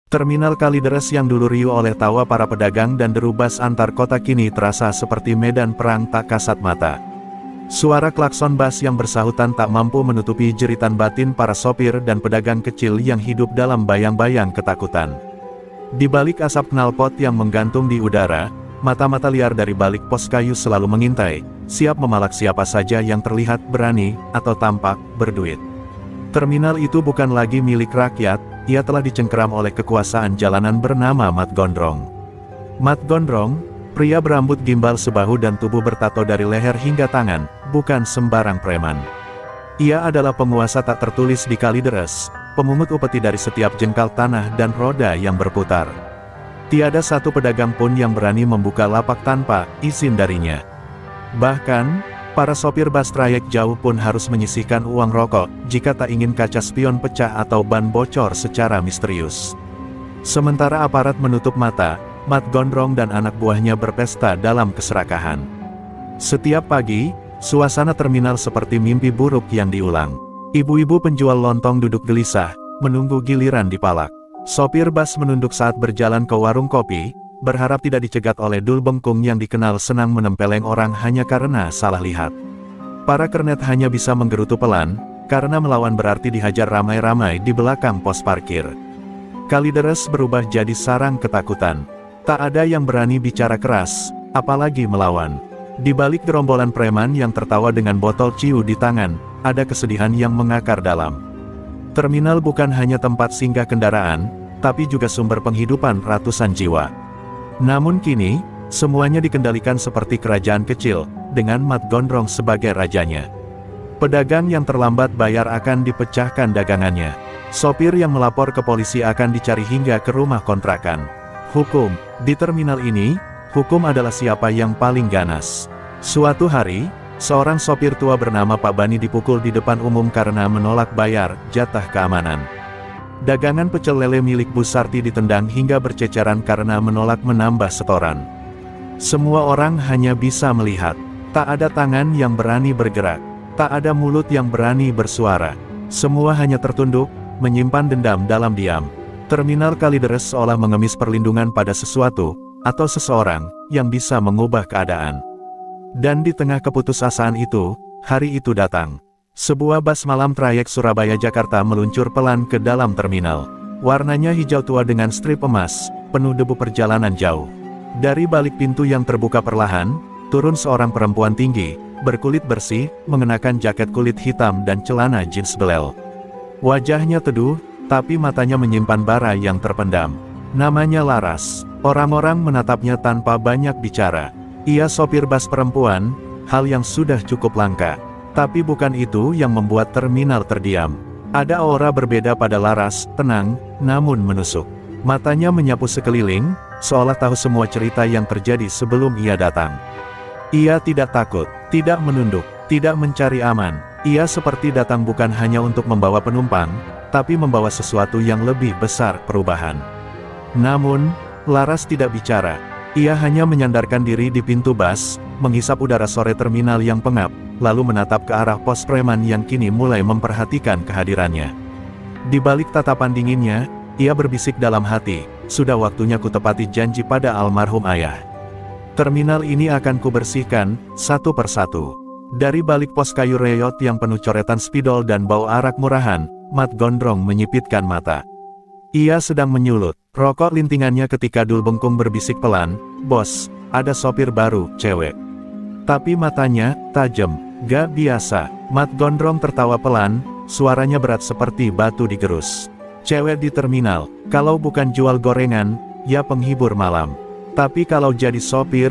Terminal Kalideres yang dulu riuh oleh tawa para pedagang dan deru bas antar kota kini terasa seperti medan perang tak kasat mata. Suara klakson bas yang bersahutan tak mampu menutupi jeritan batin para sopir dan pedagang kecil yang hidup dalam bayang-bayang ketakutan. Di balik asap knalpot yang menggantung di udara, mata-mata liar dari balik pos kayu selalu mengintai, siap memalak siapa saja yang terlihat berani atau tampak berduit. Terminal itu bukan lagi milik rakyat, ia telah dicengkeram oleh kekuasaan jalanan bernama Mat Gondrong. Mat Gondrong, pria berambut gimbal sebahu dan tubuh bertato dari leher hingga tangan, bukan sembarang preman. Ia adalah penguasa tak tertulis di Kalideres, pemungut upeti dari setiap jengkal tanah dan roda yang berputar. Tiada satu pedagang pun yang berani membuka lapak tanpa izin darinya. Bahkan, para sopir bas trayek jauh pun harus menyisihkan uang rokok, jika tak ingin kaca spion pecah atau ban bocor secara misterius. Sementara aparat menutup mata, Mat Gondrong dan anak buahnya berpesta dalam keserakahan. Setiap pagi, suasana terminal seperti mimpi buruk yang diulang. Ibu-ibu penjual lontong duduk gelisah, menunggu giliran dipalak. Sopir bas menunduk saat berjalan ke warung kopi, berharap tidak dicegat oleh dul bengkung yang dikenal senang menempeleng orang hanya karena salah lihat. Para kernet hanya bisa menggerutu pelan, karena melawan berarti dihajar ramai-ramai di belakang pos parkir. Kalideres berubah jadi sarang ketakutan. Tak ada yang berani bicara keras, apalagi melawan. Di balik gerombolan preman yang tertawa dengan botol ciu di tangan, ada kesedihan yang mengakar dalam. Terminal bukan hanya tempat singgah kendaraan, tapi juga sumber penghidupan ratusan jiwa. Namun kini, semuanya dikendalikan seperti kerajaan kecil, dengan Mat Gondrong sebagai rajanya. Pedagang yang terlambat bayar akan dipecahkan dagangannya. Sopir yang melapor ke polisi akan dicari hingga ke rumah kontrakan. Hukum, di terminal ini, hukum adalah siapa yang paling ganas. Suatu hari, seorang sopir tua bernama Pak Bani dipukul di depan umum karena menolak bayar jatah keamanan. Dagangan pecel lele milik Bu Sarti ditendang hingga berceceran karena menolak menambah setoran. Semua orang hanya bisa melihat. Tak ada tangan yang berani bergerak. Tak ada mulut yang berani bersuara. Semua hanya tertunduk, menyimpan dendam dalam diam. Terminal Kalideres seolah mengemis perlindungan pada sesuatu, atau seseorang, yang bisa mengubah keadaan. Dan di tengah keputusasaan itu, hari itu datang. Sebuah bas malam trayek Surabaya-Jakarta meluncur pelan ke dalam terminal. Warnanya hijau tua dengan strip emas, penuh debu perjalanan jauh. Dari balik pintu yang terbuka perlahan, turun seorang perempuan tinggi, berkulit bersih, mengenakan jaket kulit hitam dan celana jeans belel. Wajahnya teduh, tapi matanya menyimpan bara yang terpendam. Namanya Laras. Orang-orang menatapnya tanpa banyak bicara. Ia sopir bas perempuan, hal yang sudah cukup langka. Tapi bukan itu yang membuat terminal terdiam. Ada aura berbeda pada Laras, tenang, namun menusuk. Matanya menyapu sekeliling, seolah tahu semua cerita yang terjadi sebelum ia datang. Ia tidak takut, tidak menunduk, tidak mencari aman. Ia seperti datang bukan hanya untuk membawa penumpang, tapi membawa sesuatu yang lebih besar, perubahan. Namun, Laras tidak bicara. Ia hanya menyandarkan diri di pintu bas, menghisap udara sore terminal yang pengap, lalu menatap ke arah pos preman yang kini mulai memperhatikan kehadirannya. Di balik tatapan dinginnya, ia berbisik dalam hati, sudah waktunya kutepati janji pada almarhum ayah. Terminal ini akan kubersihkan, satu persatu. Dari balik pos kayu reyot yang penuh coretan spidol dan bau arak murahan, Mat Gondrong menyipitkan mata. Ia sedang menyulut rokok lintingannya ketika dul bengkung berbisik pelan, "Bos, ada sopir baru, cewek." Tapi matanya tajam, gak biasa. Mat Gondrong tertawa pelan, suaranya berat seperti batu digerus. "Cewek di terminal, kalau bukan jual gorengan, ya penghibur malam. Tapi kalau jadi sopir,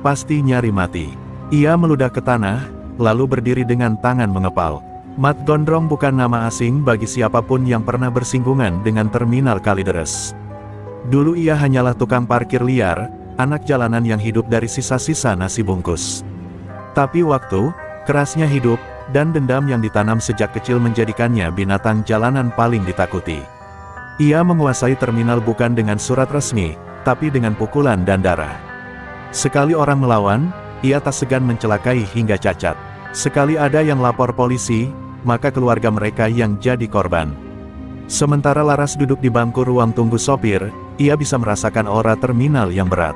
pasti nyari mati." Ia meludah ke tanah, lalu berdiri dengan tangan mengepal. Mat Gondrong bukan nama asing bagi siapapun yang pernah bersinggungan dengan terminal Kalideres. Dulu ia hanyalah tukang parkir liar, anak jalanan yang hidup dari sisa-sisa nasi bungkus. Tapi waktu, kerasnya hidup, dan dendam yang ditanam sejak kecil menjadikannya binatang jalanan paling ditakuti. Ia menguasai terminal bukan dengan surat resmi, tapi dengan pukulan dan darah. Sekali orang melawan, ia tak segan mencelakai hingga cacat. Sekali ada yang lapor polisi, maka keluarga mereka yang jadi korban. Sementara Laras duduk di bangku ruang tunggu sopir, ia bisa merasakan aura terminal yang berat.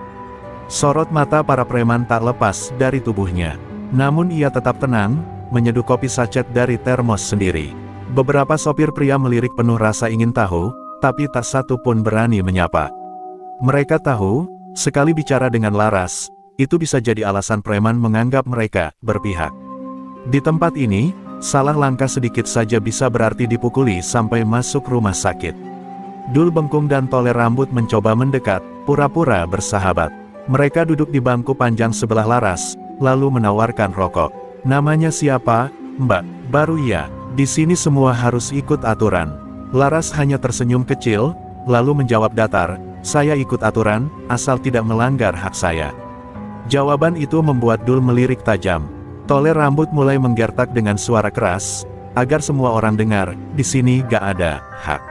Sorot mata para preman tak lepas dari tubuhnya. Namun ia tetap tenang, menyeduh kopi sachet dari termos sendiri. Beberapa sopir pria melirik penuh rasa ingin tahu, tapi tak satu pun berani menyapa. Mereka tahu, sekali bicara dengan Laras, itu bisa jadi alasan preman menganggap mereka berpihak. Di tempat ini, salah langkah sedikit saja bisa berarti dipukuli sampai masuk rumah sakit. Dul bengkung dan Tole rambut mencoba mendekat, pura-pura bersahabat. Mereka duduk di bangku panjang sebelah Laras, lalu menawarkan rokok. Namanya siapa, Mbak? Baru ya, di sini semua harus ikut aturan. Laras hanya tersenyum kecil, lalu menjawab datar, saya ikut aturan, asal tidak melanggar hak saya. Jawaban itu membuat Dul melirik tajam. Tole rambut mulai menggertak dengan suara keras, agar semua orang dengar, di sini gak ada hak.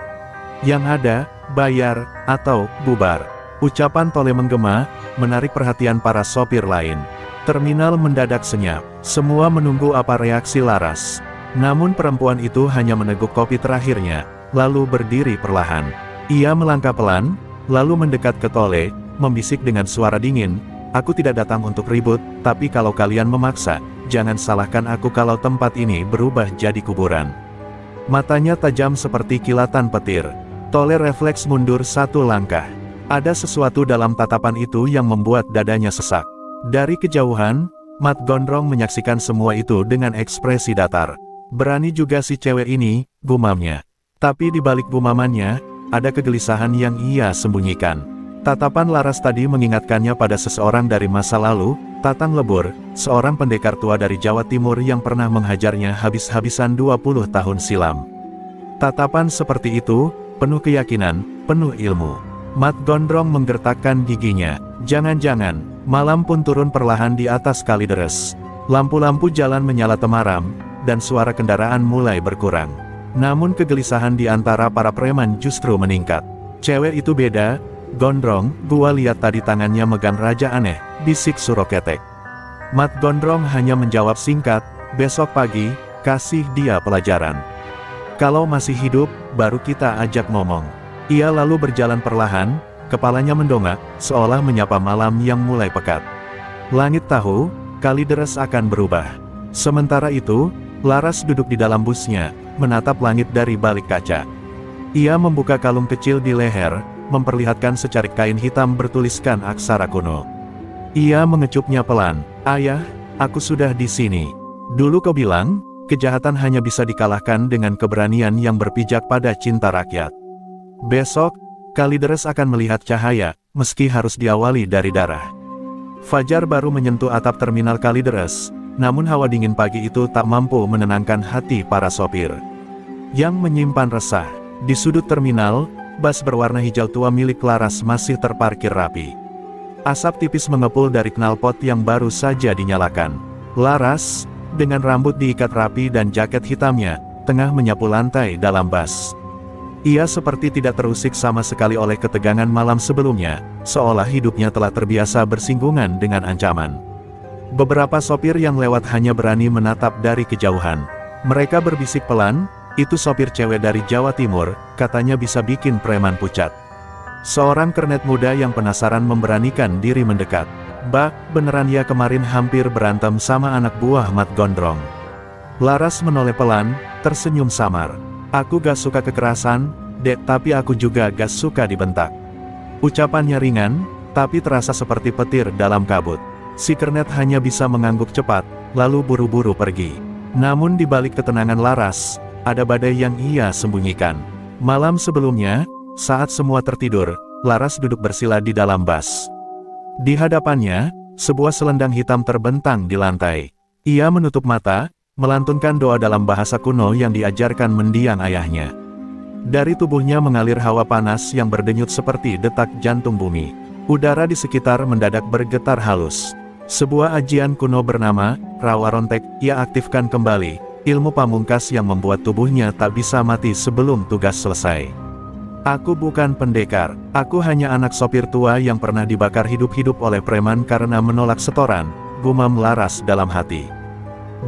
Yang ada, bayar, atau bubar. Ucapan Tole menggema, menarik perhatian para sopir lain. Terminal mendadak senyap, semua menunggu apa reaksi Laras. Namun perempuan itu hanya meneguk kopi terakhirnya, lalu berdiri perlahan. Ia melangkah pelan, lalu mendekat ke Tole, membisik dengan suara dingin, aku tidak datang untuk ribut, tapi kalau kalian memaksa, jangan salahkan aku kalau tempat ini berubah jadi kuburan. Matanya tajam seperti kilatan petir. Tole refleks mundur satu langkah. Ada sesuatu dalam tatapan itu yang membuat dadanya sesak. Dari kejauhan, Mat Gondrong menyaksikan semua itu dengan ekspresi datar. Berani juga si cewek ini, gumamnya. Tapi di balik gumamannya, ada kegelisahan yang ia sembunyikan. Tatapan Laras tadi mengingatkannya pada seseorang dari masa lalu, Tatang Lebur, seorang pendekar tua dari Jawa Timur yang pernah menghajarnya habis-habisan 20 tahun silam. Tatapan seperti itu, penuh keyakinan, penuh ilmu. Mat Gondrong menggertakkan giginya. Jangan-jangan, malam pun turun perlahan di atas Kalideres. Lampu-lampu jalan menyala temaram, dan suara kendaraan mulai berkurang. Namun kegelisahan di antara para preman justru meningkat. Cewek itu beda, Gondrong, gua lihat tadi tangannya megang raja aneh, bisik Suroketek. Mat Gondrong hanya menjawab singkat, besok pagi, kasih dia pelajaran. Kalau masih hidup, baru kita ajak ngomong. Ia lalu berjalan perlahan, kepalanya mendongak, seolah menyapa malam yang mulai pekat. Langit tahu, Kalideres akan berubah. Sementara itu, Laras duduk di dalam busnya, menatap langit dari balik kaca. Ia membuka kalung kecil di leher, memperlihatkan secarik kain hitam bertuliskan aksara kuno. Ia mengecupnya pelan. Ayah, aku sudah di sini. Dulu kau bilang, kejahatan hanya bisa dikalahkan dengan keberanian yang berpijak pada cinta rakyat. Besok, Kalideres akan melihat cahaya, meski harus diawali dari darah. Fajar baru menyentuh atap terminal Kalideres, namun hawa dingin pagi itu tak mampu menenangkan hati para sopir yang menyimpan resah. Di sudut terminal, bas berwarna hijau tua milik Laras masih terparkir rapi. Asap tipis mengepul dari knalpot yang baru saja dinyalakan. Laras, dengan rambut diikat rapi dan jaket hitamnya, tengah menyapu lantai dalam bas. Ia seperti tidak terusik sama sekali oleh ketegangan malam sebelumnya, seolah hidupnya telah terbiasa bersinggungan dengan ancaman. Beberapa sopir yang lewat hanya berani menatap dari kejauhan. Mereka berbisik pelan, itu sopir cewek dari Jawa Timur, katanya bisa bikin preman pucat. Seorang kernet muda yang penasaran memberanikan diri mendekat. Mbak, beneran ya kemarin hampir berantem sama anak buah Mat Gondrong. Laras menoleh pelan, tersenyum samar. Aku gak suka kekerasan, Dek, tapi aku juga gak suka dibentak. Ucapannya ringan, tapi terasa seperti petir dalam kabut. Si kernet hanya bisa mengangguk cepat, lalu buru-buru pergi. Namun di balik ketenangan Laras, ada badai yang ia sembunyikan. Malam sebelumnya, saat semua tertidur, Laras duduk bersila di dalam bas. Di hadapannya, sebuah selendang hitam terbentang di lantai. Ia menutup mata, melantunkan doa dalam bahasa kuno yang diajarkan mendiang ayahnya. Dari tubuhnya mengalir hawa panas yang berdenyut seperti detak jantung bumi. Udara di sekitar mendadak bergetar halus. Sebuah ajian kuno bernama Rawa Rontek ia aktifkan kembali. Ilmu pamungkas yang membuat tubuhnya tak bisa mati sebelum tugas selesai. Aku bukan pendekar, aku hanya anak sopir tua yang pernah dibakar hidup-hidup oleh preman karena menolak setoran, gumam Laras dalam hati.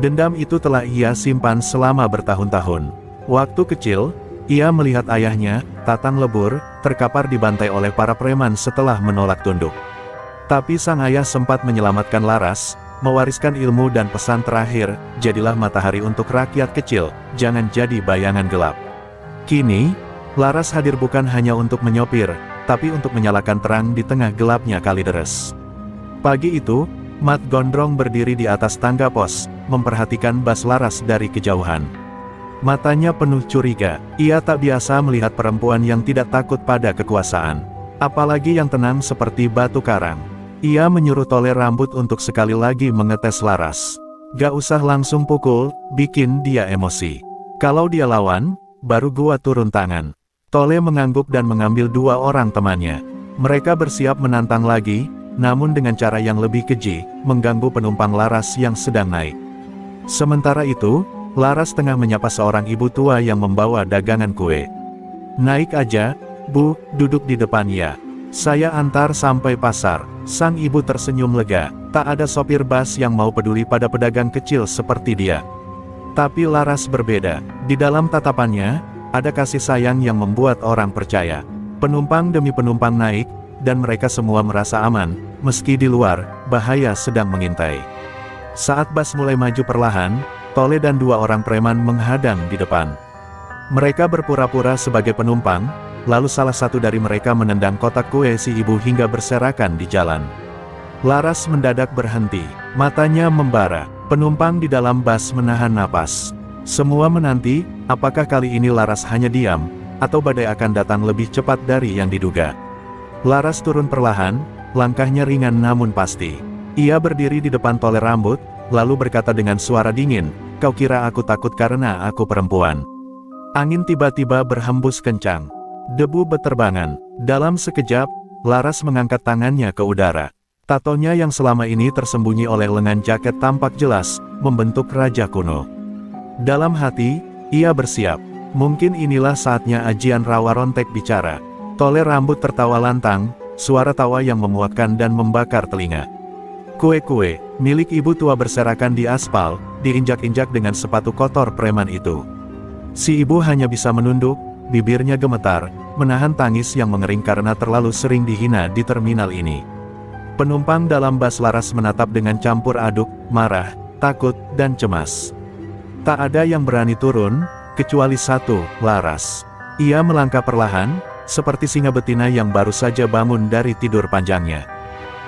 Dendam itu telah ia simpan selama bertahun-tahun. Waktu kecil, Ia melihat ayahnya, Tatang Lebur, terkapar dibantai oleh para preman setelah menolak tunduk. Tapi sang ayah sempat menyelamatkan Laras, mewariskan ilmu dan pesan terakhir, jadilah matahari untuk rakyat kecil, jangan jadi bayangan gelap. Kini, Laras hadir bukan hanya untuk menyopir, tapi untuk menyalakan terang di tengah gelapnya Kalideres. Pagi itu, Mat Gondrong berdiri di atas tangga pos, memperhatikan Bas Laras dari kejauhan. Matanya penuh curiga, ia tak biasa melihat perempuan yang tidak takut pada kekuasaan. Apalagi yang tenang seperti batu karang. Ia menyuruh Tole Rambut untuk sekali lagi mengetes Laras. Gak usah langsung pukul, bikin dia emosi. Kalau dia lawan, baru gua turun tangan. Tole mengangguk dan mengambil 2 orang temannya. Mereka bersiap menantang lagi, namun dengan cara yang lebih keji, mengganggu penumpang Laras yang sedang naik. Sementara itu, Laras tengah menyapa seorang ibu tua yang membawa dagangan kue. "Naik aja, Bu, duduk di depan ya. Saya antar sampai pasar." Sang ibu tersenyum lega, tak ada sopir bas yang mau peduli pada pedagang kecil seperti dia. Tapi Laras berbeda, di dalam tatapannya, ada kasih sayang yang membuat orang percaya. Penumpang demi penumpang naik, dan mereka semua merasa aman, meski di luar, bahaya sedang mengintai. Saat bas mulai maju perlahan, Tole dan 2 orang preman menghadang di depan. Mereka berpura-pura sebagai penumpang, lalu salah satu dari mereka menendang kotak kue si ibu hingga berserakan di jalan. Laras mendadak berhenti, matanya membara. Penumpang di dalam bas menahan napas. Semua menanti, apakah kali ini Laras hanya diam, atau badai akan datang lebih cepat dari yang diduga. Laras turun perlahan, langkahnya ringan namun pasti. Ia berdiri di depan Tole Rambut, lalu berkata dengan suara dingin, "Kau kira aku takut karena aku perempuan?" Angin tiba-tiba berhembus kencang. Debu beterbangan. Dalam sekejap, Laras mengangkat tangannya ke udara. Tatonya yang selama ini tersembunyi oleh lengan jaket tampak jelas, membentuk raja kuno. Dalam hati, ia bersiap. Mungkin inilah saatnya ajian Rawa Rontek bicara. Tole Rambut tertawa lantang, suara tawa yang memuakkan dan membakar telinga. Kue-kue, milik ibu tua berserakan di aspal, diinjak-injak dengan sepatu kotor preman itu. Si ibu hanya bisa menunduk, bibirnya gemetar, menahan tangis yang mengering karena terlalu sering dihina di terminal ini. Penumpang dalam bas Laras menatap dengan campur aduk, marah, takut, dan cemas. Tak ada yang berani turun, kecuali satu, Laras. Ia melangkah perlahan, seperti singa betina yang baru saja bangun dari tidur panjangnya.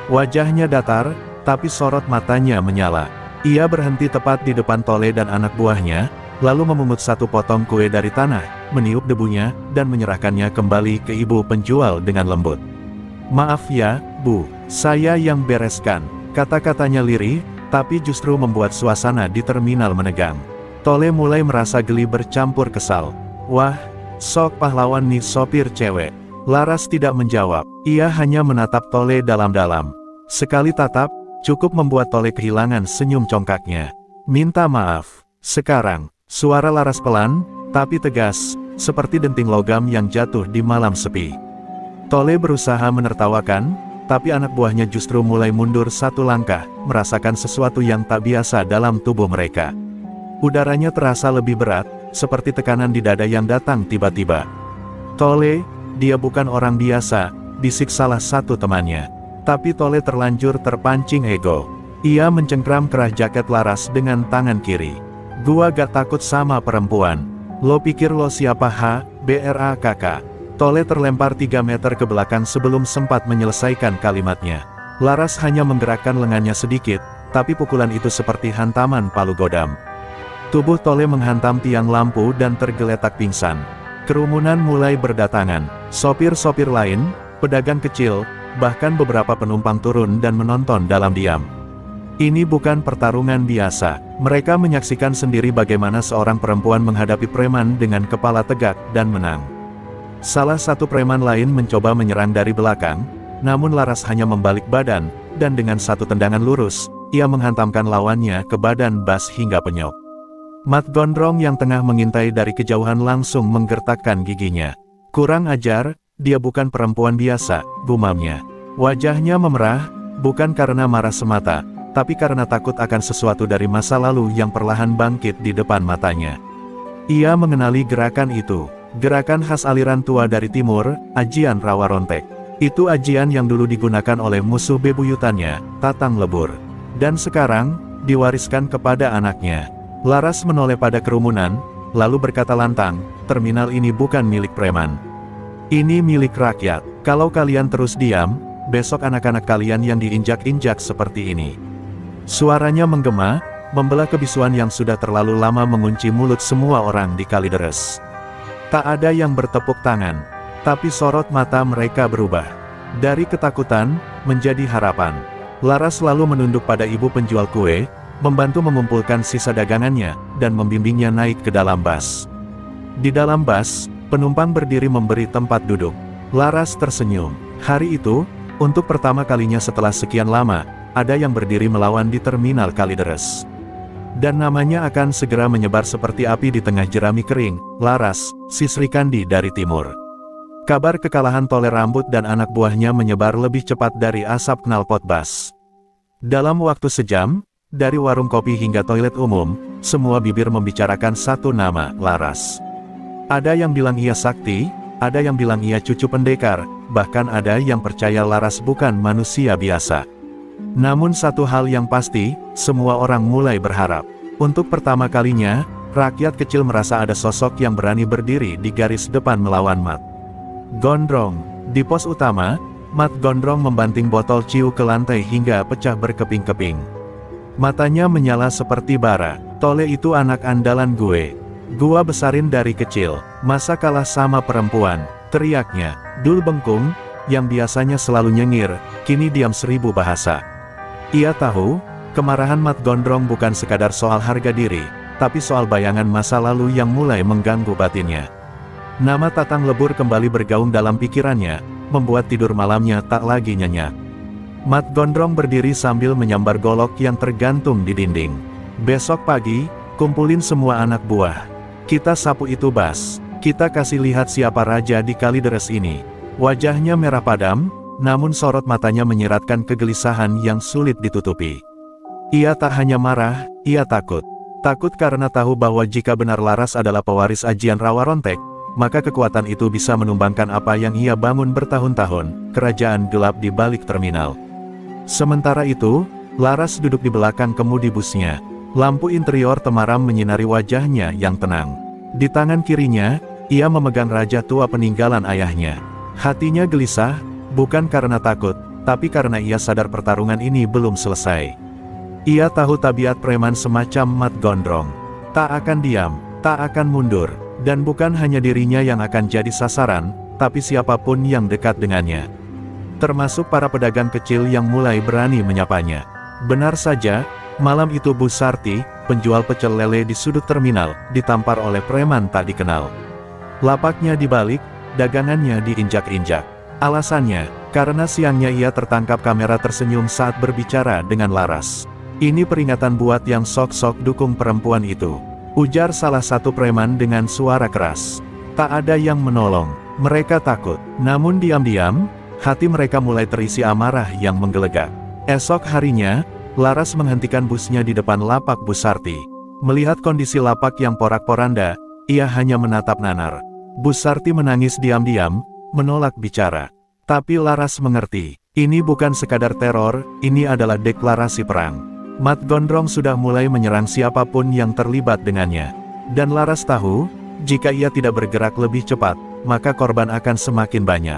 Wajahnya datar, tapi sorot matanya menyala. Ia berhenti tepat di depan Tole dan anak buahnya, lalu memungut satu potong kue dari tanah, meniup debunya, dan menyerahkannya kembali ke ibu penjual dengan lembut. "Maaf ya, Bu, saya yang bereskan." Kata-katanya lirih, tapi justru membuat suasana di terminal menegang. Tole mulai merasa geli bercampur kesal. "Wah, sok pahlawan nih sopir cewek." Laras tidak menjawab, ia hanya menatap Tole dalam-dalam. Sekali tatap, cukup membuat Tole kehilangan senyum congkaknya. "Minta maaf." Sekarang, suara Laras pelan, tapi tegas, seperti denting logam yang jatuh di malam sepi. Tole berusaha menertawakan, tapi anak buahnya justru mulai mundur 1 langkah, merasakan sesuatu yang tak biasa dalam tubuh mereka. Udaranya terasa lebih berat, seperti tekanan di dada yang datang tiba-tiba. "Tole, dia bukan orang biasa," bisik salah satu temannya. Tapi Tole terlanjur terpancing ego. Ia mencengkram kerah jaket Laras dengan tangan kiri. "Gua gak takut sama perempuan. Lo pikir lo siapa ha, BRAKK?" Tole terlempar 3 meter ke belakang sebelum sempat menyelesaikan kalimatnya. Laras hanya menggerakkan lengannya sedikit, tapi pukulan itu seperti hantaman palu godam. Tubuh Tole menghantam tiang lampu dan tergeletak pingsan. Kerumunan mulai berdatangan. Sopir-sopir lain, pedagang kecil, bahkan beberapa penumpang turun dan menonton dalam diam. Ini bukan pertarungan biasa. Mereka menyaksikan sendiri bagaimana seorang perempuan menghadapi preman dengan kepala tegak dan menang. Salah satu preman lain mencoba menyerang dari belakang, namun Laras hanya membalik badan, dan dengan satu tendangan lurus, ia menghantamkan lawannya ke badan bas hingga penyok. Mat Gondrong yang tengah mengintai dari kejauhan langsung menggertakkan giginya. "Kurang ajar, dia bukan perempuan biasa," gumamnya. Wajahnya memerah, bukan karena marah semata, tapi karena takut akan sesuatu dari masa lalu yang perlahan bangkit di depan matanya. Ia mengenali gerakan itu. Gerakan khas aliran tua dari timur, ajian rawa rontek. Itu ajian yang dulu digunakan oleh musuh bebuyutannya, Tatang Lebur. Dan sekarang, diwariskan kepada anaknya. Laras menoleh pada kerumunan, lalu berkata lantang, terminal ini bukan milik preman. Ini milik rakyat. Kalau kalian terus diam, besok anak-anak kalian yang diinjak-injak seperti ini. Suaranya menggema, membelah kebisuan yang sudah terlalu lama mengunci mulut semua orang di Kalideres. Tak ada yang bertepuk tangan, tapi sorot mata mereka berubah. Dari ketakutan, menjadi harapan. Laras selalu menunduk pada ibu penjual kue, membantu mengumpulkan sisa dagangannya, dan membimbingnya naik ke dalam bas. Di dalam bas, penumpang berdiri memberi tempat duduk. Laras tersenyum. Hari itu, untuk pertama kalinya setelah sekian lama, ada yang berdiri melawan di terminal Kalideres. Dan namanya akan segera menyebar seperti api di tengah jerami kering, Laras, si Sri Kandi dari timur. Kabar kekalahan Toler Rambut dan anak buahnya menyebar lebih cepat dari asap knalpot bas. Dalam waktu sejam, dari warung kopi hingga toilet umum, semua bibir membicarakan satu nama, Laras. Ada yang bilang ia sakti, ada yang bilang ia cucu pendekar, bahkan ada yang percaya Laras bukan manusia biasa. Namun satu hal yang pasti, semua orang mulai berharap. Untuk pertama kalinya, rakyat kecil merasa ada sosok yang berani berdiri di garis depan melawan Mat Gondrong. Di pos utama, Mat Gondrong membanting botol ciu ke lantai hingga pecah berkeping-keping. Matanya menyala seperti bara. Tole itu anak andalan gue. Gua besarin dari kecil, masa kalah sama perempuan, teriaknya. Dul Bengkung, yang biasanya selalu nyengir, kini diam 1000 bahasa. Ia tahu, kemarahan Mat Gondrong bukan sekadar soal harga diri, tapi soal bayangan masa lalu yang mulai mengganggu batinnya. Nama Tatang Lebur kembali bergaung dalam pikirannya, membuat tidur malamnya tak lagi nyenyak. Mat Gondrong berdiri sambil menyambar golok yang tergantung di dinding. Besok pagi, kumpulin semua anak buah. Kita sapu itu bas. Kita kasih lihat siapa raja di Kalideres ini. Wajahnya merah padam, namun sorot matanya menyiratkan kegelisahan yang sulit ditutupi. Ia tak hanya marah, ia takut. Takut karena tahu bahwa jika benar Laras adalah pewaris ajian rawa rontek, maka kekuatan itu bisa menumbangkan apa yang ia bangun bertahun-tahun, kerajaan gelap di balik terminal. Sementara itu, Laras duduk di belakang kemudi busnya. Lampu interior temaram menyinari wajahnya yang tenang. Di tangan kirinya, ia memegang raja tua peninggalan ayahnya. Hatinya gelisah, bukan karena takut, tapi karena ia sadar pertarungan ini belum selesai. Ia tahu tabiat preman semacam Mat Gondrong. Tak akan diam, tak akan mundur, dan bukan hanya dirinya yang akan jadi sasaran, tapi siapapun yang dekat dengannya. Termasuk para pedagang kecil yang mulai berani menyapanya. Benar saja, malam itu Bu Sarti, penjual pecel lele di sudut terminal, ditampar oleh preman tak dikenal. Lapaknya dibalik, dagangannya diinjak-injak. Alasannya, karena siangnya ia tertangkap kamera tersenyum saat berbicara dengan Laras. Ini peringatan buat yang sok-sok dukung perempuan itu, ujar salah satu preman dengan suara keras. Tak ada yang menolong, mereka takut. Namun diam-diam, hati mereka mulai terisi amarah yang menggelegak. Esok harinya, Laras menghentikan busnya di depan lapak Bu Sarti. Melihat kondisi lapak yang porak-poranda, ia hanya menatap nanar. Bu Sarti menangis diam-diam, menolak bicara. Tapi Laras mengerti, ini bukan sekadar teror, ini adalah deklarasi perang. Mat Gondrong sudah mulai menyerang siapapun yang terlibat dengannya. Dan Laras tahu, jika ia tidak bergerak lebih cepat, maka korban akan semakin banyak.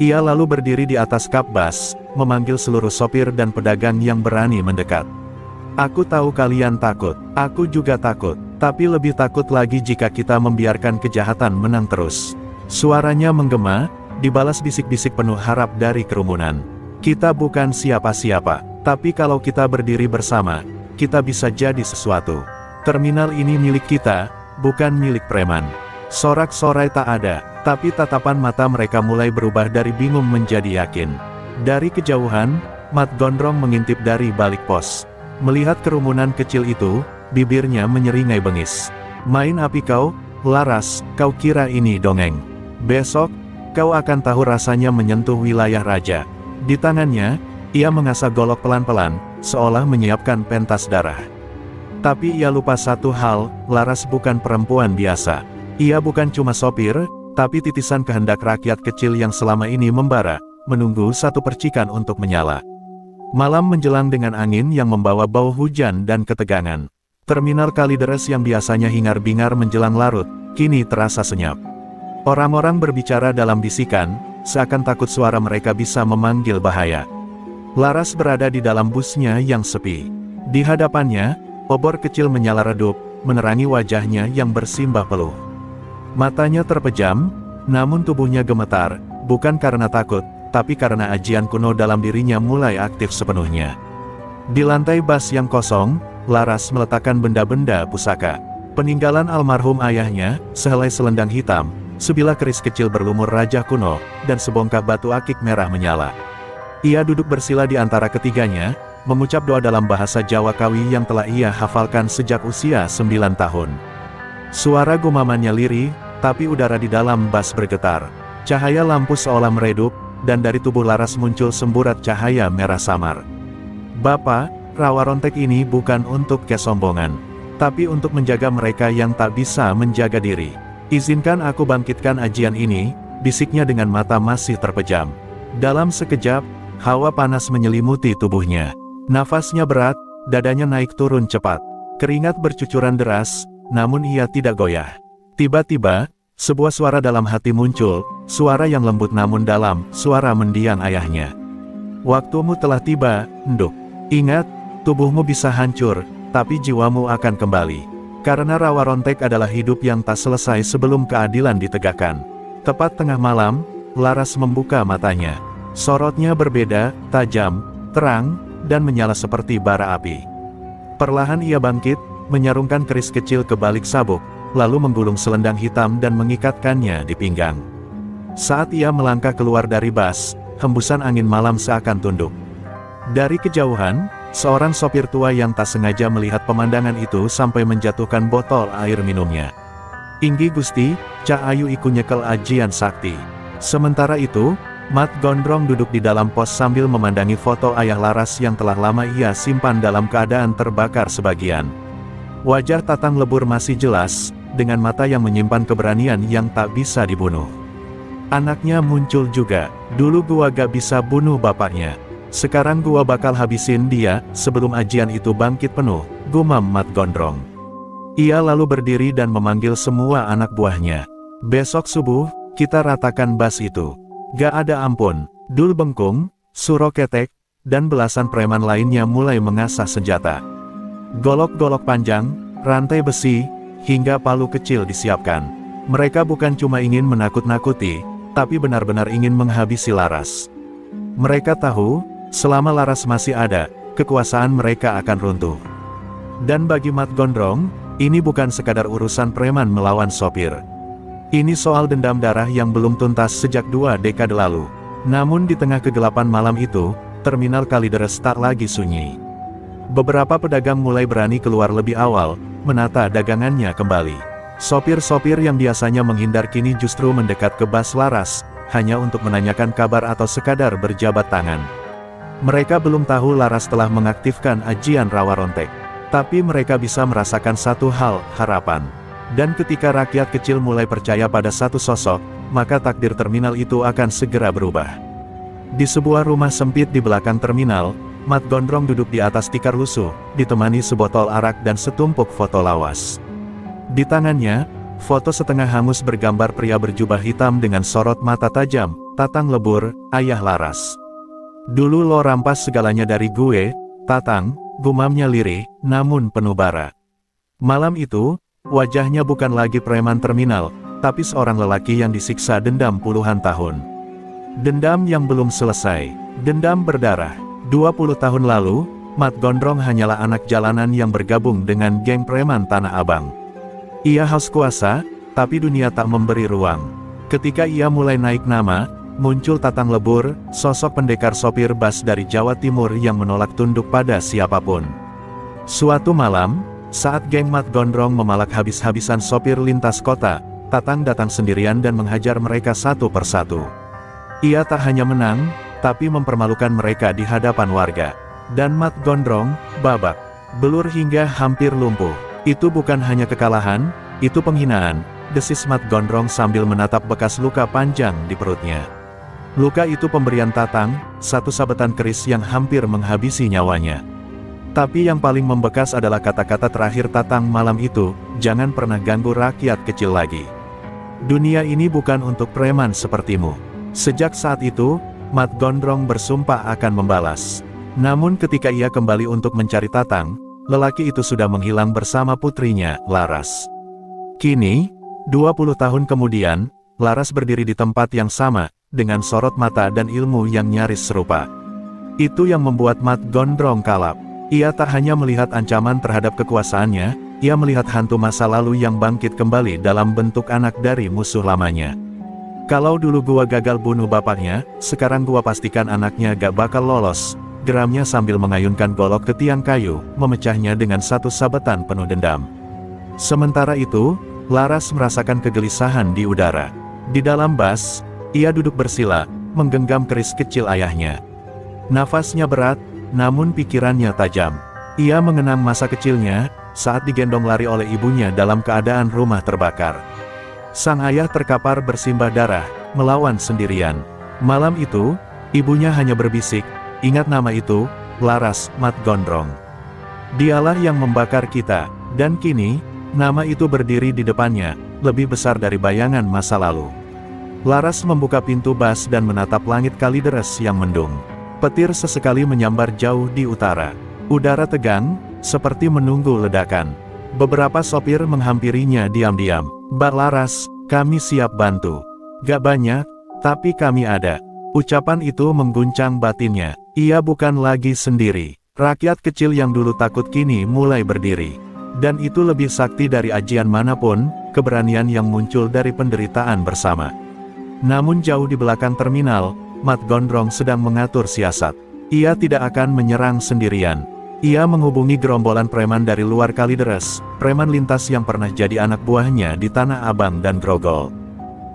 Ia lalu berdiri di atas kap bas, memanggil seluruh sopir dan pedagang yang berani mendekat. Aku tahu kalian takut, aku juga takut, tapi lebih takut lagi jika kita membiarkan kejahatan menang terus. Suaranya menggema, dibalas bisik-bisik penuh harap dari kerumunan. Kita bukan siapa-siapa, tapi kalau kita berdiri bersama, kita bisa jadi sesuatu. Terminal ini milik kita, bukan milik preman. Sorak-sorai tak ada, tapi tatapan mata mereka mulai berubah dari bingung menjadi yakin. Dari kejauhan, Mat Gondrong mengintip dari balik pos. Melihat kerumunan kecil itu, bibirnya menyeringai bengis. Main api kau, Laras, kau kira ini dongeng. Besok, kau akan tahu rasanya menyentuh wilayah raja. Di tangannya, ia mengasah golok pelan-pelan, seolah menyiapkan pentas darah. Tapi ia lupa satu hal, Laras bukan perempuan biasa. Ia bukan cuma sopir, tapi titisan kehendak rakyat kecil yang selama ini membara, menunggu satu percikan untuk menyala. Malam menjelang dengan angin yang membawa bau hujan dan ketegangan. Terminal Kalideres yang biasanya hingar-bingar menjelang larut, kini terasa senyap. Orang-orang berbicara dalam bisikan, seakan takut suara mereka bisa memanggil bahaya. Laras berada di dalam busnya yang sepi. Di hadapannya, obor kecil menyala redup, menerangi wajahnya yang bersimbah peluh. Matanya terpejam, namun tubuhnya gemetar, bukan karena takut, tapi karena ajian kuno dalam dirinya mulai aktif sepenuhnya. Di lantai bas yang kosong, Laras meletakkan benda-benda pusaka. Peninggalan almarhum ayahnya, sehelai selendang hitam, sebilah keris kecil berlumur raja kuno, dan sebongkah batu akik merah menyala. Ia duduk bersila di antara ketiganya, mengucap doa dalam bahasa Jawa Kawi yang telah ia hafalkan sejak usia 9 tahun. Suara gumamannya lirih, tapi udara di dalam bas bergetar. Cahaya lampu seolah meredup, dan dari tubuh Laras muncul semburat cahaya merah samar. "Bapak, rawa rontek ini bukan untuk kesombongan, tapi untuk menjaga mereka yang tak bisa menjaga diri. Izinkan aku bangkitkan ajian ini," bisiknya dengan mata masih terpejam. Dalam sekejap, hawa panas menyelimuti tubuhnya. Nafasnya berat, dadanya naik turun cepat. Keringat bercucuran deras, namun ia tidak goyah. Tiba-tiba, sebuah suara dalam hati muncul, suara yang lembut namun dalam, suara mendiang ayahnya. "Waktumu telah tiba, Nduk. Ingat, tubuhmu bisa hancur, tapi jiwamu akan kembali. Karena rawa rontek adalah hidup yang tak selesai sebelum keadilan ditegakkan." Tepat tengah malam, Laras membuka matanya. Sorotnya berbeda, tajam, terang, dan menyala seperti bara api. Perlahan ia bangkit, menyarungkan keris kecil ke balik sabuk, lalu menggulung selendang hitam dan mengikatkannya di pinggang. Saat ia melangkah keluar dari bas, hembusan angin malam seakan tunduk. Dari kejauhan, seorang sopir tua yang tak sengaja melihat pemandangan itu sampai menjatuhkan botol air minumnya. "Inggi Gusti, Cah Ayu iku nyekel ajian sakti." Sementara itu, Mat Gondrong duduk di dalam pos sambil memandangi foto ayah Laras yang telah lama ia simpan dalam keadaan terbakar sebagian. Wajah Tatang Lebur masih jelas, dengan mata yang menyimpan keberanian yang tak bisa dibunuh. Anaknya muncul juga. "Dulu gua gak bisa bunuh bapaknya. Sekarang gua bakal habisin dia, sebelum ajian itu bangkit penuh," gumam Mat Gondrong. Ia lalu berdiri dan memanggil semua anak buahnya. "Besok subuh, kita ratakan bas itu. Gak ada ampun." Dul Bengkung, Suro Ketek, dan belasan preman lainnya mulai mengasah senjata. Golok-golok panjang, rantai besi, hingga palu kecil disiapkan. Mereka bukan cuma ingin menakut-nakuti, tapi benar-benar ingin menghabisi Laras. Mereka tahu, selama Laras masih ada, kekuasaan mereka akan runtuh. Dan bagi Mat Gondrong, ini bukan sekadar urusan preman melawan sopir. Ini soal dendam darah yang belum tuntas sejak 2 dekade lalu. Namun di tengah kegelapan malam itu, terminal Kalideres tak lagi sunyi. Beberapa pedagang mulai berani keluar lebih awal, menata dagangannya kembali. Sopir-sopir yang biasanya menghindar kini justru mendekat ke bas Laras, hanya untuk menanyakan kabar atau sekadar berjabat tangan. Mereka belum tahu Laras telah mengaktifkan ajian rawa rontek. Tapi mereka bisa merasakan satu hal, harapan. Dan ketika rakyat kecil mulai percaya pada satu sosok, maka takdir terminal itu akan segera berubah. Di sebuah rumah sempit di belakang terminal, Mat Gondrong duduk di atas tikar lusuh, ditemani sebotol arak dan setumpuk foto lawas. Di tangannya, foto setengah hangus bergambar pria berjubah hitam dengan sorot mata tajam, Tatang Lebur, ayah Laras. "Dulu lo rampas segalanya dari gue, Tatang," gumamnya lirih, namun penuh bara. Malam itu, wajahnya bukan lagi preman terminal, tapi seorang lelaki yang disiksa dendam puluhan tahun. Dendam yang belum selesai, dendam berdarah. 20 tahun lalu, Mat Gondrong hanyalah anak jalanan yang bergabung dengan geng preman Tanah Abang. Ia haus kuasa, tapi dunia tak memberi ruang. Ketika ia mulai naik nama, muncul Tatang Lebur, sosok pendekar sopir bas dari Jawa Timur yang menolak tunduk pada siapapun. Suatu malam, saat geng Mat Gondrong memalak habis-habisan sopir lintas kota, Tatang datang sendirian dan menghajar mereka satu persatu. Ia tak hanya menang, tapi mempermalukan mereka di hadapan warga. Dan Mat Gondrong, babak belur hingga hampir lumpuh. Itu bukan hanya kekalahan, itu penghinaan, desis Mat Gondrong sambil menatap bekas luka panjang di perutnya. Luka itu pemberian Tatang, satu sabetan keris yang hampir menghabisi nyawanya. Tapi yang paling membekas adalah kata-kata terakhir Tatang malam itu, jangan pernah ganggu rakyat kecil lagi. Dunia ini bukan untuk preman sepertimu. Sejak saat itu, Mat Gondrong bersumpah akan membalas. Namun ketika ia kembali untuk mencari Tatang, lelaki itu sudah menghilang bersama putrinya, Laras. Kini, 20 tahun kemudian, Laras berdiri di tempat yang sama, dengan sorot mata dan ilmu yang nyaris serupa. Itu yang membuat Mat Gondrong kalap. Ia tak hanya melihat ancaman terhadap kekuasaannya, ia melihat hantu masa lalu yang bangkit kembali dalam bentuk anak dari musuh lamanya. Kalau dulu gua gagal bunuh bapaknya, sekarang gua pastikan anaknya gak bakal lolos. Geramnya sambil mengayunkan golok ke tiang kayu, memecahnya dengan satu sabetan penuh dendam. Sementara itu, Laras merasakan kegelisahan di udara. Di dalam bas, ia duduk bersila, menggenggam keris kecil ayahnya. Nafasnya berat, namun pikirannya tajam. Ia mengenang masa kecilnya, saat digendong lari oleh ibunya dalam keadaan rumah terbakar. Sang ayah terkapar bersimbah darah, melawan sendirian. Malam itu, ibunya hanya berbisik, ingat nama itu, Laras, Mat Gondrong. Dialah yang membakar kita, dan kini, nama itu berdiri di depannya, lebih besar dari bayangan masa lalu. Laras membuka pintu bas dan menatap langit Kalideres yang mendung. Petir sesekali menyambar jauh di utara. Udara tegang, seperti menunggu ledakan. Beberapa sopir menghampirinya diam-diam. "Mbak Laras, kami siap bantu. Gak banyak, tapi kami ada." Ucapan itu mengguncang batinnya. Ia bukan lagi sendiri. Rakyat kecil yang dulu takut kini mulai berdiri. Dan itu lebih sakti dari ajian manapun, keberanian yang muncul dari penderitaan bersama. Namun jauh di belakang terminal, Mat Gondrong sedang mengatur siasat. Ia tidak akan menyerang sendirian. Ia menghubungi gerombolan preman dari luar Kalideres, preman lintas yang pernah jadi anak buahnya di Tanah Abang dan Grogol.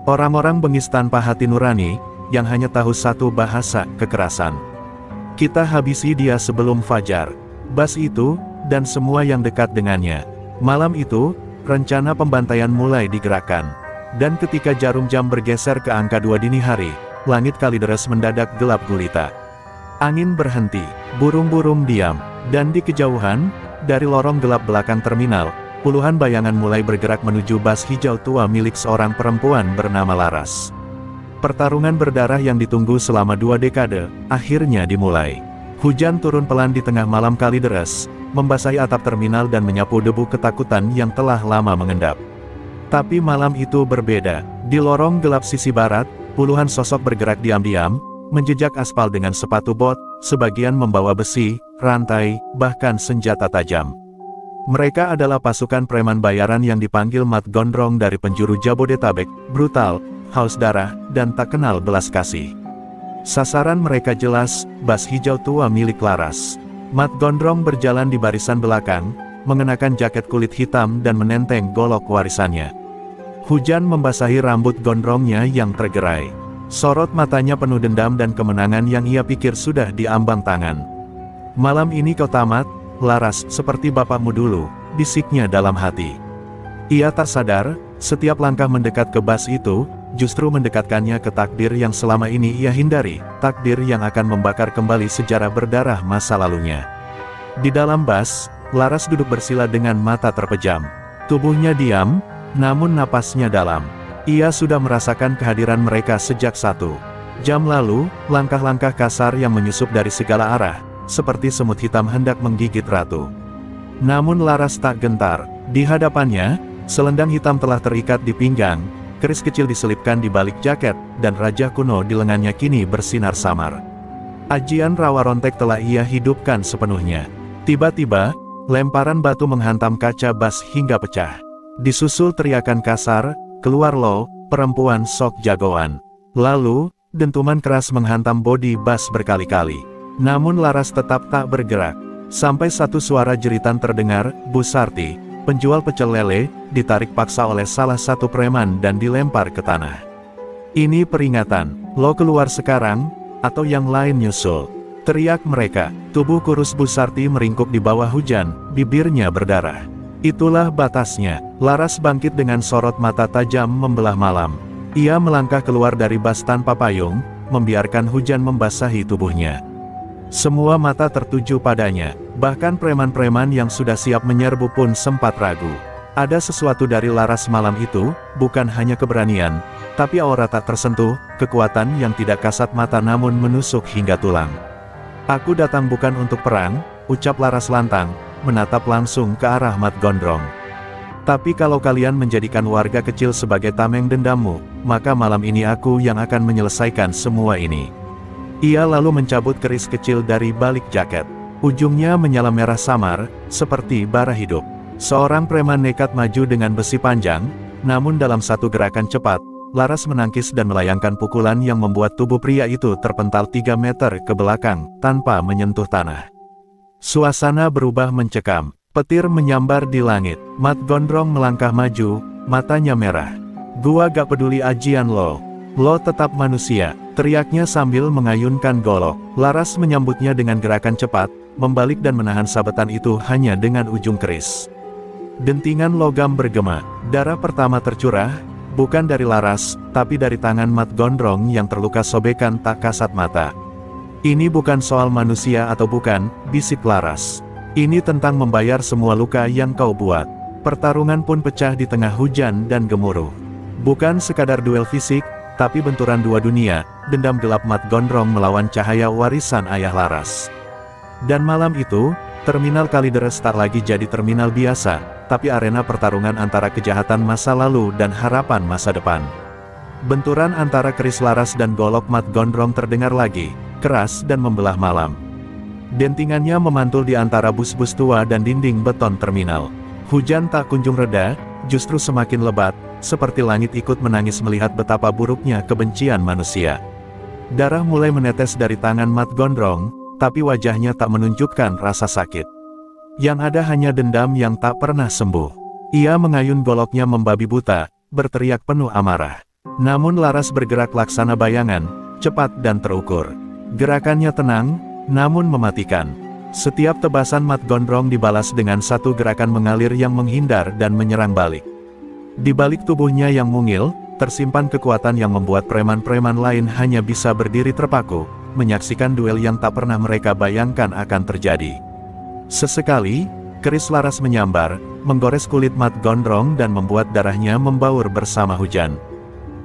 Orang-orang bengis tanpa hati nurani, yang hanya tahu satu bahasa, kekerasan. Kita habisi dia sebelum fajar. Bas itu, dan semua yang dekat dengannya. Malam itu, rencana pembantaian mulai digerakkan. Dan ketika jarum jam bergeser ke angka 2 dini hari, langit Kalideres mendadak gelap gulita. Angin berhenti, burung-burung diam, dan di kejauhan, dari lorong gelap belakang terminal, puluhan bayangan mulai bergerak menuju bas hijau tua milik seorang perempuan bernama Laras. Pertarungan berdarah yang ditunggu selama 2 dekade, akhirnya dimulai. Hujan turun pelan di tengah malam Kalideres, membasahi atap terminal dan menyapu debu ketakutan yang telah lama mengendap. Tapi malam itu berbeda. Di lorong gelap sisi barat, puluhan sosok bergerak diam-diam, menjejak aspal dengan sepatu bot, sebagian membawa besi, rantai, bahkan senjata tajam. Mereka adalah pasukan preman bayaran yang dipanggil Mat Gondrong dari penjuru Jabodetabek, brutal, haus darah, dan tak kenal belas kasih. Sasaran mereka jelas, bas hijau tua milik Laras. Mat Gondrong berjalan di barisan belakang, mengenakan jaket kulit hitam dan menenteng golok warisannya. Hujan membasahi rambut gondrongnya yang tergerai. Sorot matanya penuh dendam dan kemenangan yang ia pikir sudah diambang tangan. "Malam ini kau tamat, Laras, seperti bapakmu dulu," bisiknya dalam hati. Ia tak sadar, setiap langkah mendekat ke bas itu, justru mendekatkannya ke takdir yang selama ini ia hindari, takdir yang akan membakar kembali sejarah berdarah masa lalunya. Di dalam bas, Laras duduk bersila dengan mata terpejam. Tubuhnya diam, namun napasnya dalam. Ia sudah merasakan kehadiran mereka sejak 1 jam lalu, langkah-langkah kasar yang menyusup dari segala arah, seperti semut hitam hendak menggigit ratu. Namun Laras tak gentar. Di hadapannya, selendang hitam telah terikat di pinggang, keris kecil diselipkan di balik jaket, dan raja kuno di lengannya kini bersinar samar. Ajian rawa rontek telah ia hidupkan sepenuhnya. Tiba-tiba, lemparan batu menghantam kaca bas hingga pecah. Disusul teriakan kasar, "Keluar lo, perempuan sok jagoan." Lalu, dentuman keras menghantam bodi bas berkali-kali. Namun Laras tetap tak bergerak. Sampai satu suara jeritan terdengar, "Bu Sarti, penjual pecel lele," ditarik paksa oleh salah satu preman dan dilempar ke tanah. "Ini peringatan, lo keluar sekarang, atau yang lain nyusul," teriak mereka. Tubuh kurus Bu Sarti meringkuk di bawah hujan, bibirnya berdarah. Itulah batasnya. Laras bangkit dengan sorot mata tajam membelah malam. Ia melangkah keluar dari bas tanpa payung, membiarkan hujan membasahi tubuhnya. Semua mata tertuju padanya, bahkan preman-preman yang sudah siap menyerbu pun sempat ragu. Ada sesuatu dari Laras malam itu, bukan hanya keberanian, tapi aura tak tersentuh, kekuatan yang tidak kasat mata namun menusuk hingga tulang. "Aku datang bukan untuk perang," ucap Laras lantang, menatap langsung ke arah Mat Gondrong. "Tapi kalau kalian menjadikan warga kecil sebagai tameng dendammu, maka malam ini aku yang akan menyelesaikan semua ini." Ia lalu mencabut keris kecil dari balik jaket. Ujungnya menyala merah samar, seperti bara hidup. Seorang preman nekat maju dengan besi panjang, namun dalam satu gerakan cepat, Laras menangkis dan melayangkan pukulan yang membuat tubuh pria itu terpental 3 meter ke belakang, tanpa menyentuh tanah. Suasana berubah mencekam. Petir menyambar di langit. Mat Gondrong melangkah maju, matanya merah. "Gua gak peduli ajian lo. Lo tetap manusia," teriaknya sambil mengayunkan golok. Laras menyambutnya dengan gerakan cepat, membalik dan menahan sabetan itu hanya dengan ujung keris. Dentingan logam bergema. Darah pertama tercurah, bukan dari Laras, tapi dari tangan Mat Gondrong yang terluka sobekan tak kasat mata. "Ini bukan soal manusia atau bukan," bisik Laras. "Ini tentang membayar semua luka yang kau buat." Pertarungan pun pecah di tengah hujan dan gemuruh. Bukan sekadar duel fisik, tapi benturan dua dunia, dendam gelap Mat Gondrong melawan cahaya warisan ayah Laras. Dan malam itu, Terminal Kalideres tak lagi jadi terminal biasa, tapi arena pertarungan antara kejahatan masa lalu dan harapan masa depan. Benturan antara keris Laras dan golok Mat Gondrong terdengar lagi, keras dan membelah malam. Dentingannya memantul di antara bus-bus tua dan dinding beton terminal. Hujan tak kunjung reda, justru semakin lebat, seperti langit ikut menangis melihat betapa buruknya kebencian manusia. Darah mulai menetes dari tangan Mat Gondrong, tapi wajahnya tak menunjukkan rasa sakit. Yang ada hanya dendam yang tak pernah sembuh. Ia mengayun goloknya membabi buta, berteriak penuh amarah. Namun Laras bergerak laksana bayangan, cepat dan terukur. Gerakannya tenang, namun mematikan. Setiap tebasan Mat Gondrong dibalas dengan satu gerakan mengalir yang menghindar dan menyerang balik. Di balik tubuhnya yang mungil, tersimpan kekuatan yang membuat preman-preman lain hanya bisa berdiri terpaku, menyaksikan duel yang tak pernah mereka bayangkan akan terjadi. Sesekali, keris Laras menyambar, menggores kulit Mat Gondrong dan membuat darahnya membaur bersama hujan.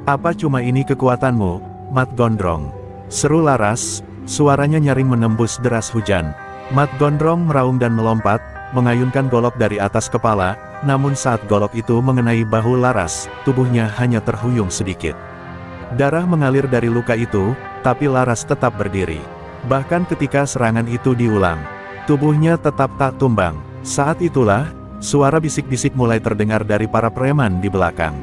"Apa cuma ini kekuatanmu, Mat Gondrong?" seru Laras, suaranya nyaring menembus deras hujan. Mat Gondrong meraung dan melompat, mengayunkan golok dari atas kepala, namun saat golok itu mengenai bahu Laras, tubuhnya hanya terhuyung sedikit. Darah mengalir dari luka itu, tapi Laras tetap berdiri. Bahkan ketika serangan itu diulang, tubuhnya tetap tak tumbang. Saat itulah, suara bisik-bisik mulai terdengar dari para preman di belakang.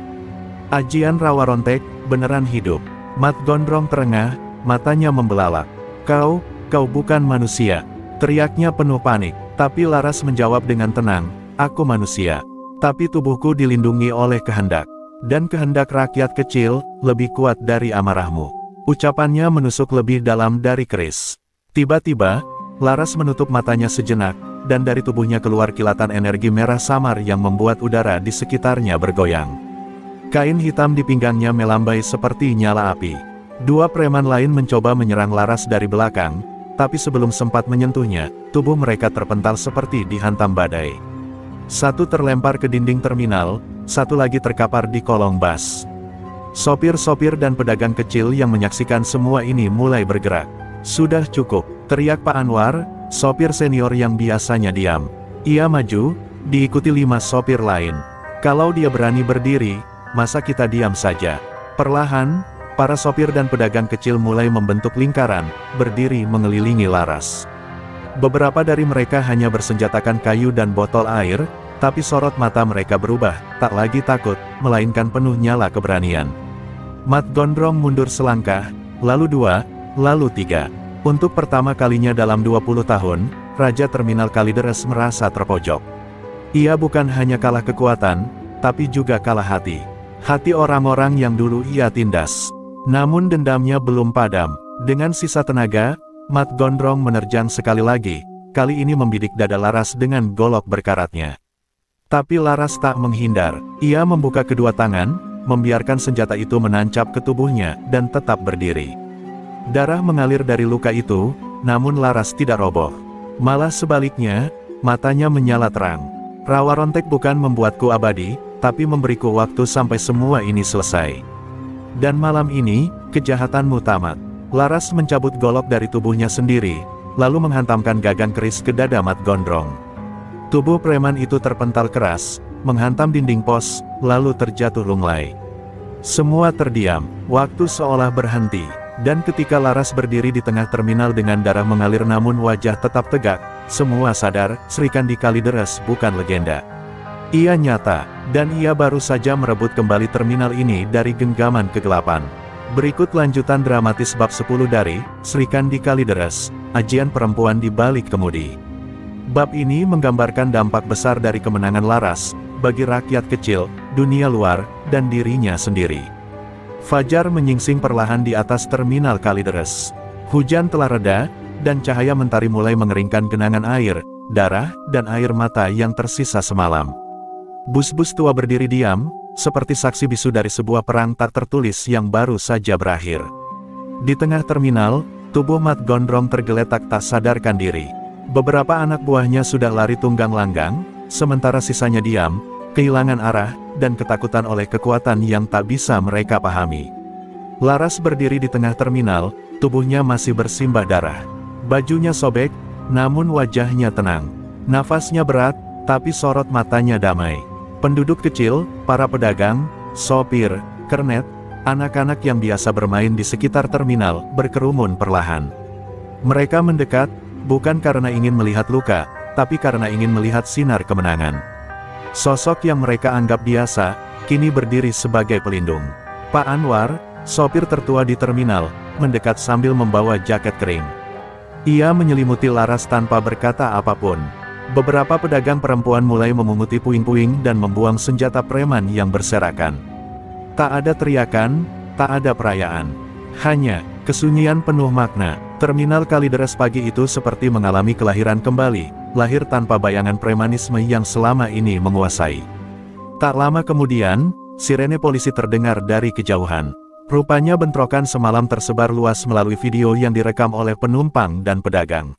"Ajian Rawa Rontek, beneran hidup." Mat Gondrong terengah, matanya membelalak. Kau bukan manusia," teriaknya penuh panik. Tapi Laras menjawab dengan tenang, "Aku manusia. Tapi tubuhku dilindungi oleh kehendak. Dan kehendak rakyat kecil, lebih kuat dari amarahmu." Ucapannya menusuk lebih dalam dari keris. Tiba-tiba, Laras menutup matanya sejenak, dan dari tubuhnya keluar kilatan energi merah samar yang membuat udara di sekitarnya bergoyang. Kain hitam di pinggangnya melambai seperti nyala api. Dua preman lain mencoba menyerang Laras dari belakang, tapi sebelum sempat menyentuhnya, tubuh mereka terpental seperti dihantam badai. Satu terlempar ke dinding terminal, satu lagi terkapar di kolong bas. Sopir-sopir dan pedagang kecil yang menyaksikan semua ini mulai bergerak. "Sudah cukup," teriak Pak Anwar, sopir senior yang biasanya diam. Ia maju, diikuti 5 sopir lain. "Kalau dia berani berdiri, masa kita diam saja?" Perlahan, para sopir dan pedagang kecil mulai membentuk lingkaran, berdiri mengelilingi Laras. Beberapa dari mereka hanya bersenjatakan kayu dan botol air, tapi sorot mata mereka berubah, tak lagi takut, melainkan penuh nyala keberanian. Mat Gondrong mundur selangkah, lalu 2, lalu 3. Untuk pertama kalinya dalam 20 tahun, Raja Terminal Kalideres merasa terpojok. Ia bukan hanya kalah kekuatan, tapi juga kalah hati. Hati orang-orang yang dulu ia tindas. Namun dendamnya belum padam. Dengan sisa tenaga, Mat Gondrong menerjang sekali lagi, kali ini membidik dada Laras dengan golok berkaratnya. Tapi Laras tak menghindar. Ia membuka kedua tangan, membiarkan senjata itu menancap ke tubuhnya, dan tetap berdiri. Darah mengalir dari luka itu, namun Laras tidak roboh. Malah sebaliknya, matanya menyala terang. Rawa Rontek bukan membuatku abadi, tapi memberiku waktu sampai semua ini selesai. Dan malam ini, kejahatanmu tamat. Laras mencabut golok dari tubuhnya sendiri, lalu menghantamkan gagang keris ke dada Mat Gondrong. Tubuh preman itu terpental keras, menghantam dinding pos, lalu terjatuh lunglai. Semua terdiam, waktu seolah berhenti, dan ketika Laras berdiri di tengah terminal dengan darah mengalir namun wajah tetap tegak, semua sadar, Srikandi Kalideres bukan legenda. Ia nyata, dan ia baru saja merebut kembali terminal ini dari genggaman kegelapan. Berikut lanjutan dramatis bab 10 dari Srikandi Kalideres, Ajian Perempuan di Balik Kemudi. Bab ini menggambarkan dampak besar dari kemenangan Laras, bagi rakyat kecil, dunia luar, dan dirinya sendiri. Fajar menyingsing perlahan di atas terminal Kalideres. Hujan telah reda, dan cahaya mentari mulai mengeringkan genangan air, darah, dan air mata yang tersisa semalam. Bus-bus tua berdiri diam, seperti saksi bisu dari sebuah perang tak tertulis yang baru saja berakhir. Di tengah terminal, tubuh Mat Gondrong tergeletak tak sadarkan diri. Beberapa anak buahnya sudah lari tunggang langgang, sementara sisanya diam, kehilangan arah, dan ketakutan oleh kekuatan yang tak bisa mereka pahami. Laras berdiri di tengah terminal, tubuhnya masih bersimbah darah. Bajunya sobek, namun wajahnya tenang. Nafasnya berat, tapi sorot matanya damai. Penduduk kecil, para pedagang, sopir, kernet, anak-anak yang biasa bermain di sekitar terminal, berkerumun perlahan. Mereka mendekat, bukan karena ingin melihat luka, tapi karena ingin melihat sinar kemenangan. Sosok yang mereka anggap biasa, kini berdiri sebagai pelindung. Pak Anwar, sopir tertua di terminal, mendekat sambil membawa jaket kering. Ia menyelimuti Laras tanpa berkata apapun. Beberapa pedagang perempuan mulai memunguti puing-puing dan membuang senjata preman yang berserakan. Tak ada teriakan, tak ada perayaan. Hanya kesunyian penuh makna. Terminal Kalideres pagi itu seperti mengalami kelahiran kembali, lahir tanpa bayangan premanisme yang selama ini menguasai. Tak lama kemudian, sirene polisi terdengar dari kejauhan. Rupanya bentrokan semalam tersebar luas melalui video yang direkam oleh penumpang dan pedagang.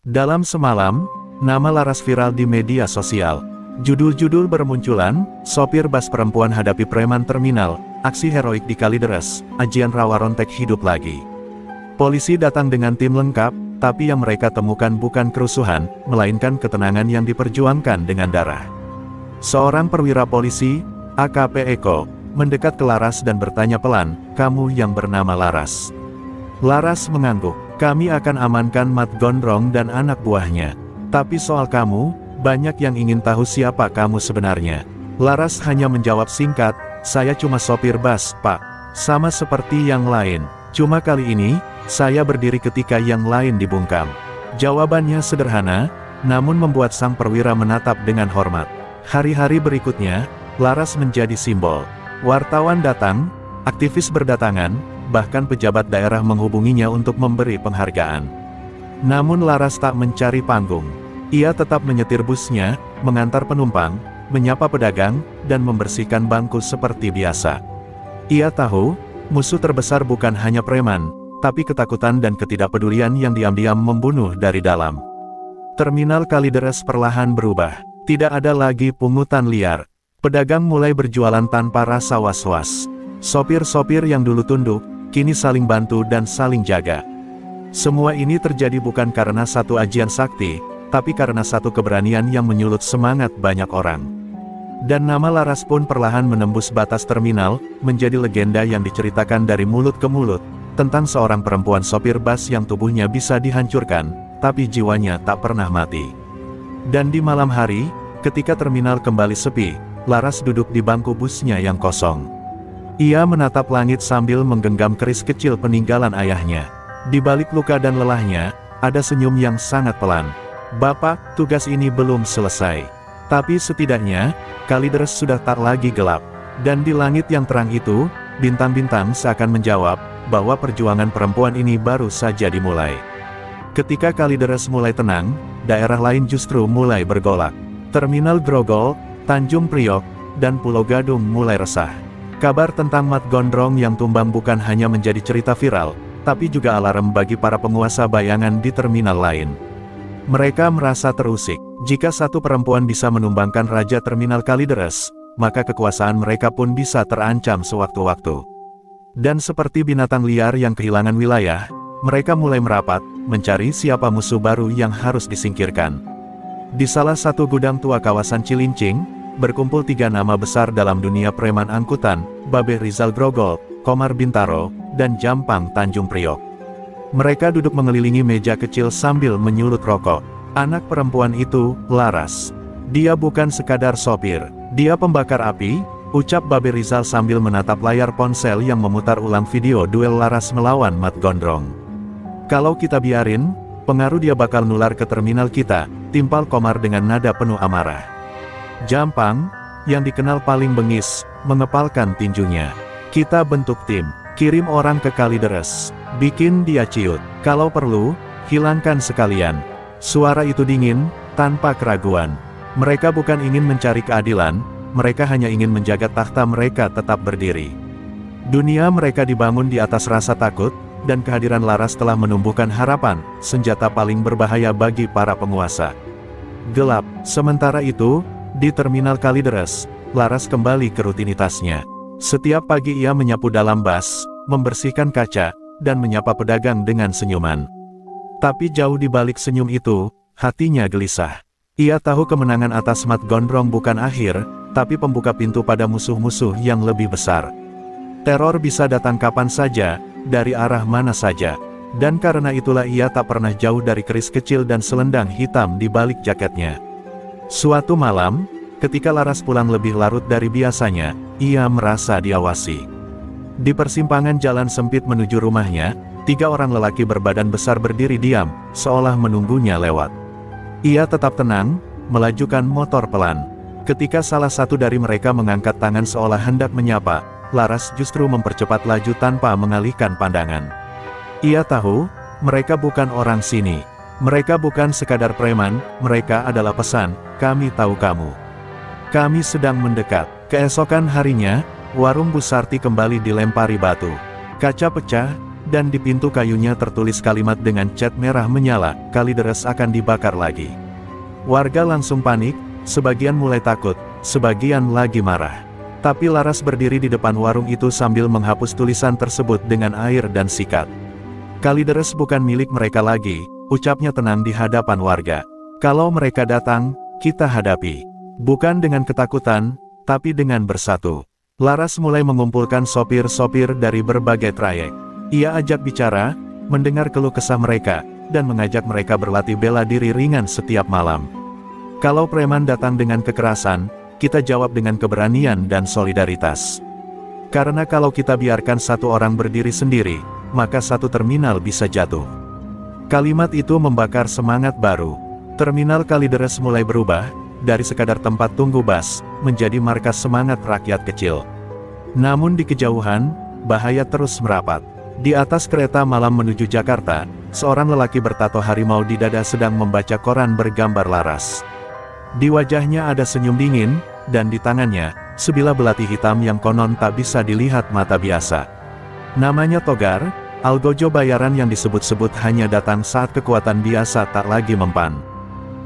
Dalam semalam, nama Laras viral di media sosial. Judul-judul bermunculan, sopir bas perempuan hadapi preman terminal, aksi heroik di Kalideres, ajian Rawa Rontek hidup lagi. Polisi datang dengan tim lengkap, tapi yang mereka temukan bukan kerusuhan, melainkan ketenangan yang diperjuangkan dengan darah. Seorang perwira polisi, AKP Eko, mendekat ke Laras dan bertanya pelan, "Kamu yang bernama Laras?" Laras mengangguk, "Kami akan amankan Mat Gondrong dan anak buahnya. Tapi soal kamu, banyak yang ingin tahu siapa kamu sebenarnya." Laras hanya menjawab singkat, "Saya cuma sopir bas, Pak. Sama seperti yang lain. Cuma kali ini, saya berdiri ketika yang lain dibungkam." Jawabannya sederhana, namun membuat sang perwira menatap dengan hormat. Hari-hari berikutnya, Laras menjadi simbol. Wartawan datang, aktivis berdatangan, bahkan pejabat daerah menghubunginya untuk memberi penghargaan. Namun Laras tak mencari panggung. Ia tetap menyetir busnya, mengantar penumpang, menyapa pedagang, dan membersihkan bangku seperti biasa. Ia tahu, musuh terbesar bukan hanya preman, tapi ketakutan dan ketidakpedulian yang diam-diam membunuh dari dalam. Terminal Kalideres perlahan berubah. Tidak ada lagi pungutan liar. Pedagang mulai berjualan tanpa rasa was-was. Sopir-sopir yang dulu tunduk, kini saling bantu dan saling jaga. Semua ini terjadi bukan karena satu ajian sakti, tapi karena satu keberanian yang menyulut semangat banyak orang. Dan nama Laras pun perlahan menembus batas terminal, menjadi legenda yang diceritakan dari mulut ke mulut, tentang seorang perempuan sopir bas yang tubuhnya bisa dihancurkan, tapi jiwanya tak pernah mati. Dan di malam hari, ketika terminal kembali sepi, Laras duduk di bangku busnya yang kosong. Ia menatap langit sambil menggenggam keris kecil peninggalan ayahnya. Di balik luka dan lelahnya, ada senyum yang sangat pelan. "Bapak, tugas ini belum selesai. Tapi setidaknya, Kalideres sudah tak lagi gelap." Dan di langit yang terang itu, bintang-bintang seakan menjawab, bahwa perjuangan perempuan ini baru saja dimulai. Ketika Kalideres mulai tenang, daerah lain justru mulai bergolak. Terminal grogol, Tanjung Priok, dan Pulau Gadung mulai resah. Kabar tentang Mat Gondrong yang tumbang bukan hanya menjadi cerita viral, tapi juga alarm bagi para penguasa bayangan di terminal lain. Mereka merasa terusik. Jika satu perempuan bisa menumbangkan Raja Terminal Kalideres, maka kekuasaan mereka pun bisa terancam sewaktu-waktu. Dan seperti binatang liar yang kehilangan wilayah, mereka mulai merapat, mencari siapa musuh baru yang harus disingkirkan. Di salah satu gudang tua kawasan Cilincing, berkumpul 3 nama besar dalam dunia preman angkutan, Babe Rizal Grogol, Komar Bintaro, dan Jampang Tanjung Priok. Mereka duduk mengelilingi meja kecil sambil menyulut rokok. Anak perempuan itu, Laras. Dia bukan sekadar sopir, dia pembakar api, ucap Babe Rizal sambil menatap layar ponsel yang memutar ulang video duel Laras melawan Mat Gondrong. Kalau kita biarin, pengaruh dia bakal nular ke terminal kita, timpal Komar dengan nada penuh amarah. Jampang, yang dikenal paling bengis, mengepalkan tinjunya. Kita bentuk tim, kirim orang ke Kalideres, bikin dia ciut, kalau perlu, hilangkan sekalian. Suara itu dingin, tanpa keraguan. Mereka bukan ingin mencari keadilan, mereka hanya ingin menjaga takhta mereka tetap berdiri. Dunia mereka dibangun di atas rasa takut, dan kehadiran Laras telah menumbuhkan harapan, senjata paling berbahaya bagi para penguasa. Gelap, sementara itu, di terminal Kalideres, Laras kembali ke rutinitasnya. Setiap pagi ia menyapu dalam bas, membersihkan kaca, dan menyapa pedagang dengan senyuman. Tapi jauh di balik senyum itu, hatinya gelisah. Ia tahu kemenangan atas Mat Gondrong bukan akhir, tapi pembuka pintu pada musuh-musuh yang lebih besar. Teror bisa datang kapan saja, dari arah mana saja. Dan karena itulah ia tak pernah jauh dari keris kecil dan selendang hitam di balik jaketnya. Suatu malam, ketika Laras pulang lebih larut dari biasanya, ia merasa diawasi. Di persimpangan jalan sempit menuju rumahnya, 3 orang lelaki berbadan besar berdiri diam, seolah menunggunya lewat. Ia tetap tenang, melajukan motor pelan. Ketika salah satu dari mereka mengangkat tangan seolah hendak menyapa, Laras justru mempercepat laju tanpa mengalihkan pandangan. Ia tahu, mereka bukan orang sini. Mereka bukan sekadar preman, mereka adalah pesan, kami tahu kamu. Kami sedang mendekat. Keesokan harinya, warung Bu Sarti kembali dilempari batu. Kaca pecah, dan di pintu kayunya tertulis kalimat dengan cat merah menyala, Kalideres akan dibakar lagi. Warga langsung panik, sebagian mulai takut, sebagian lagi marah. Tapi Laras berdiri di depan warung itu sambil menghapus tulisan tersebut dengan air dan sikat. Kalideres bukan milik mereka lagi, ucapnya tenang di hadapan warga. Kalau mereka datang, kita hadapi. Bukan dengan ketakutan, tapi dengan bersatu. Laras mulai mengumpulkan sopir-sopir dari berbagai trayek. Ia ajak bicara, mendengar keluh kesah mereka, dan mengajak mereka berlatih bela diri ringan setiap malam. Kalau preman datang dengan kekerasan, kita jawab dengan keberanian dan solidaritas. Karena kalau kita biarkan satu orang berdiri sendiri, maka satu terminal bisa jatuh. Kalimat itu membakar semangat baru. Terminal Kalideres mulai berubah, dari sekadar tempat tunggu bas, menjadi markas semangat rakyat kecil. Namun di kejauhan, bahaya terus merapat. Di atas kereta malam menuju Jakarta, seorang lelaki bertato harimau di dada sedang membaca koran bergambar Laras. Di wajahnya ada senyum dingin, dan di tangannya, sebilah belati hitam yang konon tak bisa dilihat mata biasa. Namanya Togar, algojo bayaran yang disebut-sebut hanya datang saat kekuatan biasa tak lagi mempan.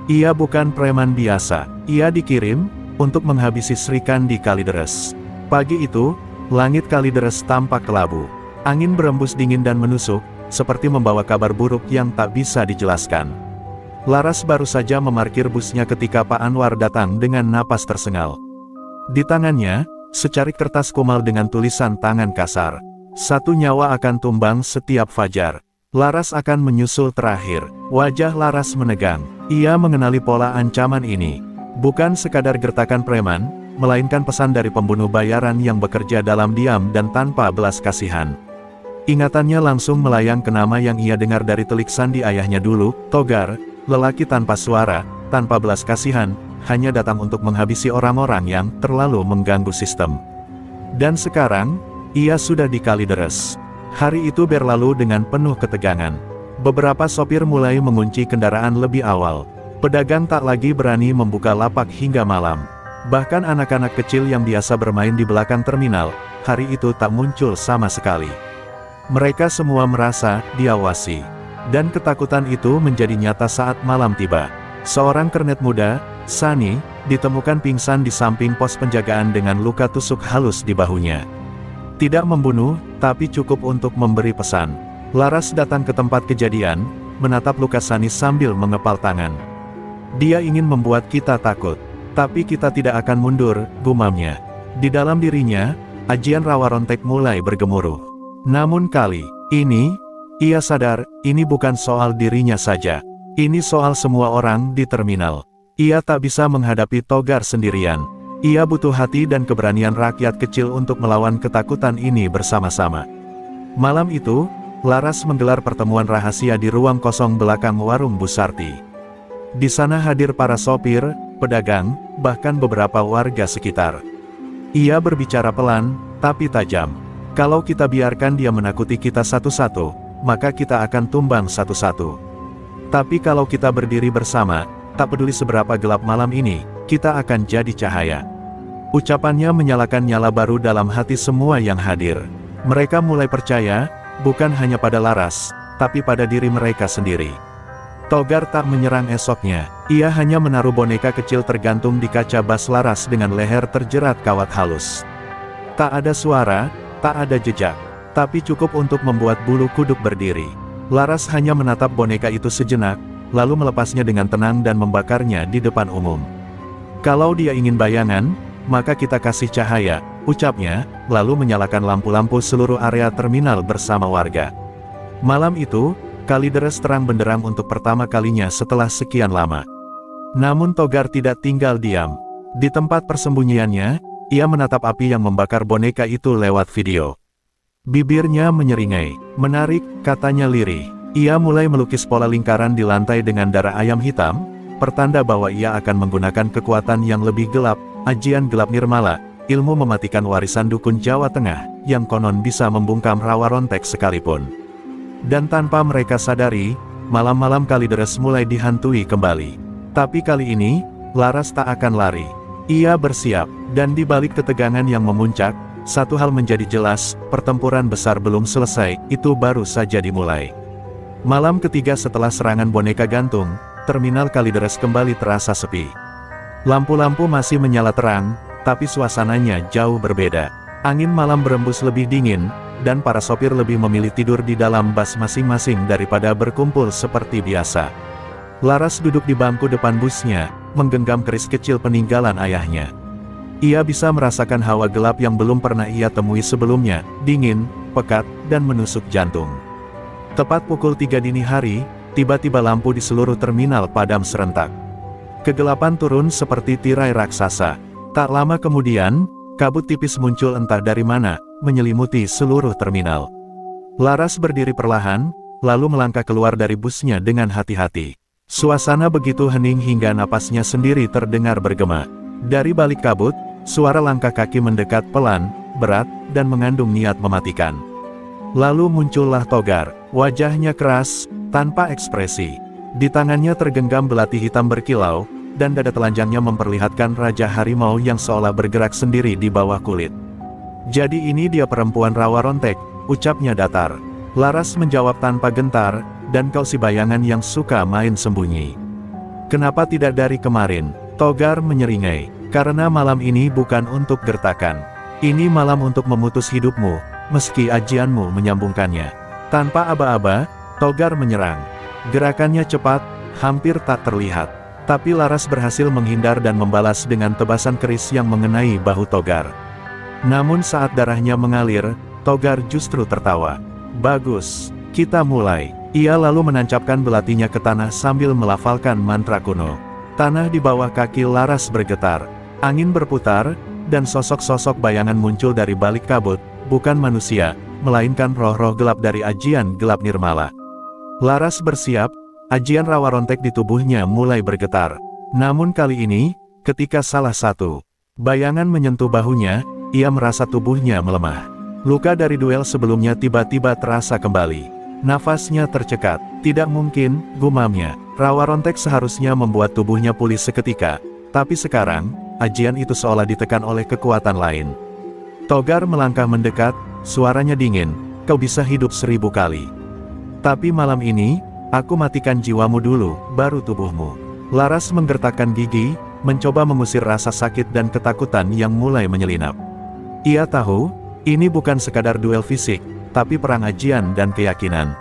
Ia bukan preman biasa, ia dikirim untuk menghabisi Sri Kandi Kalideres. Pagi itu, langit Kalideres tampak kelabu. Angin berembus dingin dan menusuk, seperti membawa kabar buruk yang tak bisa dijelaskan. Laras baru saja memarkir busnya ketika Pak Anwar datang dengan napas tersengal. Di tangannya, secarik kertas kumal dengan tulisan tangan kasar. 1 nyawa akan tumbang setiap fajar. Laras akan menyusul terakhir. Wajah Laras menegang. Ia mengenali pola ancaman ini. Bukan sekadar gertakan preman, melainkan pesan dari pembunuh bayaran yang bekerja dalam diam dan tanpa belas kasihan. Ingatannya langsung melayang ke nama yang ia dengar dari telik sandi ayahnya dulu, Togar, lelaki tanpa suara, tanpa belas kasihan, hanya datang untuk menghabisi orang-orang yang terlalu mengganggu sistem. Dan sekarang, ia sudah di Kalideres. Hari itu berlalu dengan penuh ketegangan. Beberapa sopir mulai mengunci kendaraan lebih awal. Pedagang tak lagi berani membuka lapak hingga malam. Bahkan anak-anak kecil yang biasa bermain di belakang terminal, hari itu tak muncul sama sekali. Mereka semua merasa diawasi. Dan ketakutan itu menjadi nyata saat malam tiba. Seorang kernet muda, Sunny, ditemukan pingsan di samping pos penjagaan dengan luka tusuk halus di bahunya. Tidak membunuh, tapi cukup untuk memberi pesan. Laras datang ke tempat kejadian, menatap luka Sunny sambil mengepal tangan. Dia ingin membuat kita takut. Tapi kita tidak akan mundur, gumamnya. Di dalam dirinya, ajian rawa rontek mulai bergemuruh. Namun kali ini, ia sadar, ini bukan soal dirinya saja. Ini soal semua orang di terminal. Ia tak bisa menghadapi Togar sendirian. Ia butuh hati dan keberanian rakyat kecil untuk melawan ketakutan ini bersama-sama. Malam itu, Laras menggelar pertemuan rahasia di ruang kosong belakang warung Bu Sarti. Di sana hadir para sopir, pedagang, bahkan beberapa warga sekitar. Ia berbicara pelan, tapi tajam. Kalau kita biarkan dia menakuti kita satu-satu, maka kita akan tumbang satu-satu. Tapi kalau kita berdiri bersama, tak peduli seberapa gelap malam ini, kita akan jadi cahaya. Ucapannya menyalakan nyala baru dalam hati semua yang hadir. Mereka mulai percaya, bukan hanya pada Laras, tapi pada diri mereka sendiri. Togar tak menyerang esoknya, ia hanya menaruh boneka kecil tergantung di kaca bas Laras dengan leher terjerat kawat halus. Tak ada suara, tak ada jejak, tapi cukup untuk membuat bulu kuduk berdiri. Laras hanya menatap boneka itu sejenak, lalu melepasnya dengan tenang dan membakarnya di depan umum. Kalau dia ingin bayangan, maka kita kasih cahaya, ucapnya, lalu menyalakan lampu-lampu seluruh area terminal bersama warga. Malam itu, Kalideres terang benderang untuk pertama kalinya setelah sekian lama. Namun Togar tidak tinggal diam. Di tempat persembunyiannya, ia menatap api yang membakar boneka itu lewat video. Bibirnya menyeringai, menarik, katanya lirih. Ia mulai melukis pola lingkaran di lantai dengan darah ayam hitam, pertanda bahwa ia akan menggunakan kekuatan yang lebih gelap, ajian gelap nirmala, ilmu mematikan warisan dukun Jawa Tengah, yang konon bisa membungkam rawa rontek sekalipun. Dan tanpa mereka sadari, malam-malam Kalideres mulai dihantui kembali. Tapi kali ini, Laras tak akan lari. Ia bersiap, dan di balik ketegangan yang memuncak, satu hal menjadi jelas, pertempuran besar belum selesai, itu baru saja dimulai. Malam ketiga setelah serangan boneka gantung, terminal Kalideres kembali terasa sepi. Lampu-lampu masih menyala terang, tapi suasananya jauh berbeda. Angin malam berembus lebih dingin, dan para sopir lebih memilih tidur di dalam bas masing-masing daripada berkumpul seperti biasa. Laras duduk di bangku depan busnya, menggenggam keris kecil peninggalan ayahnya. Ia bisa merasakan hawa gelap yang belum pernah ia temui sebelumnya, dingin, pekat, dan menusuk jantung. Tepat pukul 3 dini hari, tiba-tiba lampu di seluruh terminal padam serentak. Kegelapan turun seperti tirai raksasa. Tak lama kemudian, kabut tipis muncul entah dari mana, menyelimuti seluruh terminal. Laras berdiri perlahan, lalu melangkah keluar dari busnya dengan hati-hati. Suasana begitu hening hingga napasnya sendiri terdengar bergema. Dari balik kabut, suara langkah kaki mendekat pelan, berat, dan mengandung niat mematikan. Lalu muncullah Togar, wajahnya keras, tanpa ekspresi. Di tangannya tergenggam belati hitam berkilau, dan dada telanjangnya memperlihatkan raja harimau yang seolah bergerak sendiri di bawah kulit. Jadi ini dia perempuan rawa rontek, ucapnya datar. Laras menjawab tanpa gentar, dan kau si bayangan yang suka main sembunyi. Kenapa tidak dari kemarin? Togar menyeringai, karena malam ini bukan untuk gertakan. Ini malam untuk memutus hidupmu, meski ajianmu menyambungkannya. Tanpa aba-aba, Togar menyerang. Gerakannya cepat, hampir tak terlihat. Tapi Laras berhasil menghindar dan membalas dengan tebasan keris yang mengenai bahu Togar. Namun saat darahnya mengalir, Togar justru tertawa. Bagus, kita mulai. Ia lalu menancapkan belatinya ke tanah sambil melafalkan mantra kuno. Tanah di bawah kaki Laras bergetar. Angin berputar, dan sosok-sosok bayangan muncul dari balik kabut, bukan manusia, melainkan roh-roh gelap dari ajian gelap nirmala. Laras bersiap, ajian rawa rontek di tubuhnya mulai bergetar. Namun kali ini, ketika salah satu bayangan menyentuh bahunya, ia merasa tubuhnya melemah. Luka dari duel sebelumnya tiba-tiba terasa kembali. Nafasnya tercekat. Tidak mungkin, gumamnya. Rawa rontek seharusnya membuat tubuhnya pulih seketika. Tapi sekarang, ajian itu seolah ditekan oleh kekuatan lain. Togar melangkah mendekat, suaranya dingin, kau bisa hidup 1000 kali. Tapi malam ini, aku matikan jiwamu dulu, baru tubuhmu. Laras menggertakkan gigi, mencoba mengusir rasa sakit dan ketakutan yang mulai menyelinap. Ia tahu, ini bukan sekadar duel fisik, tapi perang ajian dan keyakinan.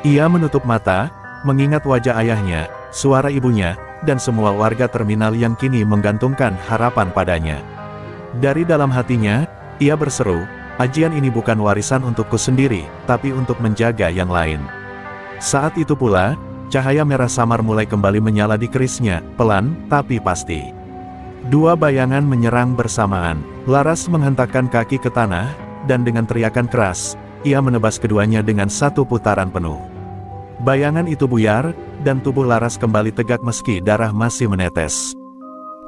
Ia menutup mata, mengingat wajah ayahnya, suara ibunya, dan semua warga terminal yang kini menggantungkan harapan padanya. Dari dalam hatinya, ia berseru, ajian ini bukan warisan untukku sendiri, tapi untuk menjaga yang lain. Saat itu pula, cahaya merah samar mulai kembali menyala di kerisnya, pelan, tapi pasti. Dua bayangan menyerang bersamaan. Laras menghentakkan kaki ke tanah, dan dengan teriakan keras, ia menebas keduanya dengan satu putaran penuh. Bayangan itu buyar, dan tubuh Laras kembali tegak meski darah masih menetes.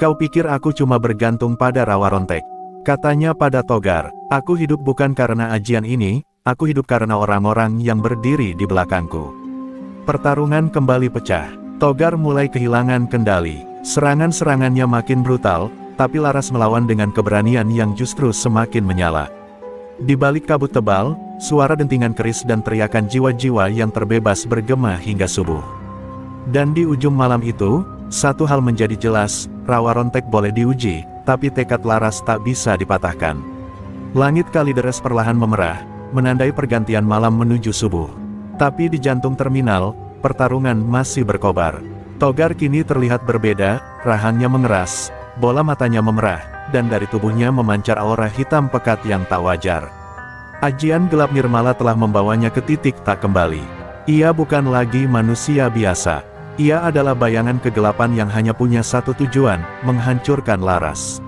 Kau pikir aku cuma bergantung pada rawa rontek? Katanya pada Togar, aku hidup bukan karena ajian ini, aku hidup karena orang-orang yang berdiri di belakangku. Pertarungan kembali pecah. Togar mulai kehilangan kendali. Serangan-serangannya makin brutal, tapi Laras melawan dengan keberanian yang justru semakin menyala. Di balik kabut tebal, suara dentingan keris dan teriakan jiwa-jiwa yang terbebas bergema hingga subuh. Dan di ujung malam itu, satu hal menjadi jelas, rawa rontek boleh diuji, tapi tekad Laras tak bisa dipatahkan. Langit Kalideres perlahan memerah, menandai pergantian malam menuju subuh. Tapi di jantung terminal, pertarungan masih berkobar. Togar kini terlihat berbeda, rahangnya mengeras, bola matanya memerah, dan dari tubuhnya memancar aura hitam pekat yang tak wajar. Ajian gelap nirmala telah membawanya ke titik tak kembali. Ia bukan lagi manusia biasa. Ia adalah bayangan kegelapan yang hanya punya satu tujuan, menghancurkan Laras.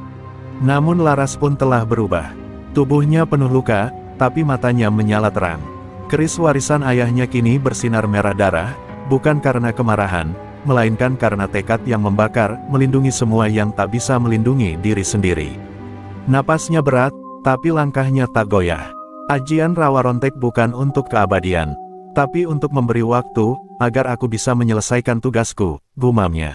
Namun Laras pun telah berubah. Tubuhnya penuh luka, tapi matanya menyala terang. Keris warisan ayahnya kini bersinar merah darah, bukan karena kemarahan, melainkan karena tekad yang membakar, melindungi semua yang tak bisa melindungi diri sendiri. Napasnya berat, tapi langkahnya tak goyah. Ajian rawa rontek bukan untuk keabadian, tapi untuk memberi waktu, agar aku bisa menyelesaikan tugasku, gumamnya.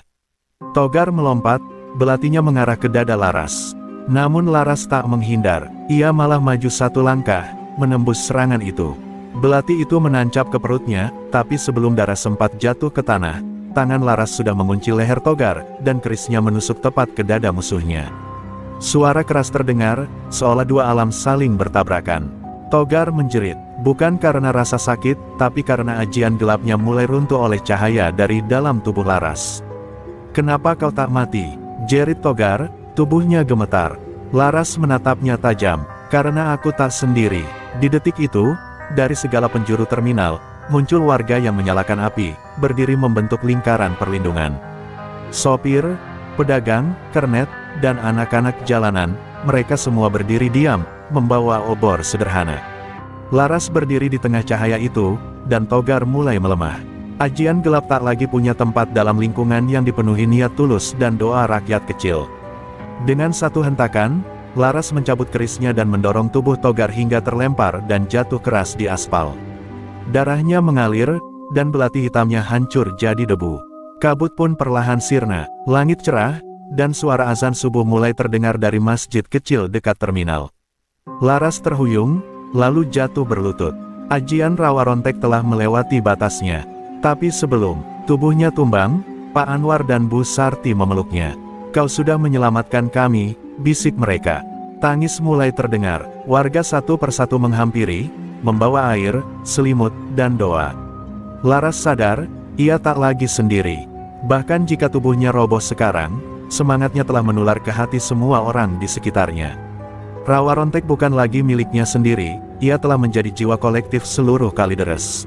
Togar melompat, belatinya mengarah ke dada Laras. Namun Laras tak menghindar, ia malah maju satu langkah, menembus serangan itu. Belati itu menancap ke perutnya, tapi sebelum darah sempat jatuh ke tanah, tangan Laras sudah mengunci leher Togar, dan kerisnya menusuk tepat ke dada musuhnya. Suara keras terdengar, seolah dua alam saling bertabrakan. Togar menjerit, bukan karena rasa sakit, tapi karena ajian gelapnya mulai runtuh oleh cahaya dari dalam tubuh Laras. Kenapa kau tak mati? Jerit Togar, tubuhnya gemetar. Laras menatapnya tajam, karena aku tak sendiri. Di detik itu, dari segala penjuru terminal, muncul warga yang menyalakan api, berdiri membentuk lingkaran perlindungan. Sopir, pedagang, kernet, dan anak-anak jalanan, mereka semua berdiri diam, membawa obor sederhana. Laras berdiri di tengah cahaya itu, dan Togar mulai melemah. Ajian gelap tak lagi punya tempat dalam lingkungan yang dipenuhi niat tulus dan doa rakyat kecil. Dengan satu hentakan, Laras mencabut kerisnya dan mendorong tubuh Togar hingga terlempar dan jatuh keras di aspal. Darahnya mengalir, dan belati hitamnya hancur jadi debu. Kabut pun perlahan sirna, langit cerah, dan suara azan subuh mulai terdengar dari masjid kecil dekat terminal. Laras terhuyung, lalu jatuh berlutut. Ajian rawa rontek telah melewati batasnya. Tapi sebelum tubuhnya tumbang, Pak Anwar dan Bu Sarti memeluknya. Kau sudah menyelamatkan kami, bisik mereka. Tangis mulai terdengar, warga satu persatu menghampiri, membawa air, selimut, dan doa. Laras sadar, ia tak lagi sendiri. Bahkan jika tubuhnya roboh sekarang, semangatnya telah menular ke hati semua orang di sekitarnya. Rawa rontek bukan lagi miliknya sendiri, ia telah menjadi jiwa kolektif seluruh Kalideres.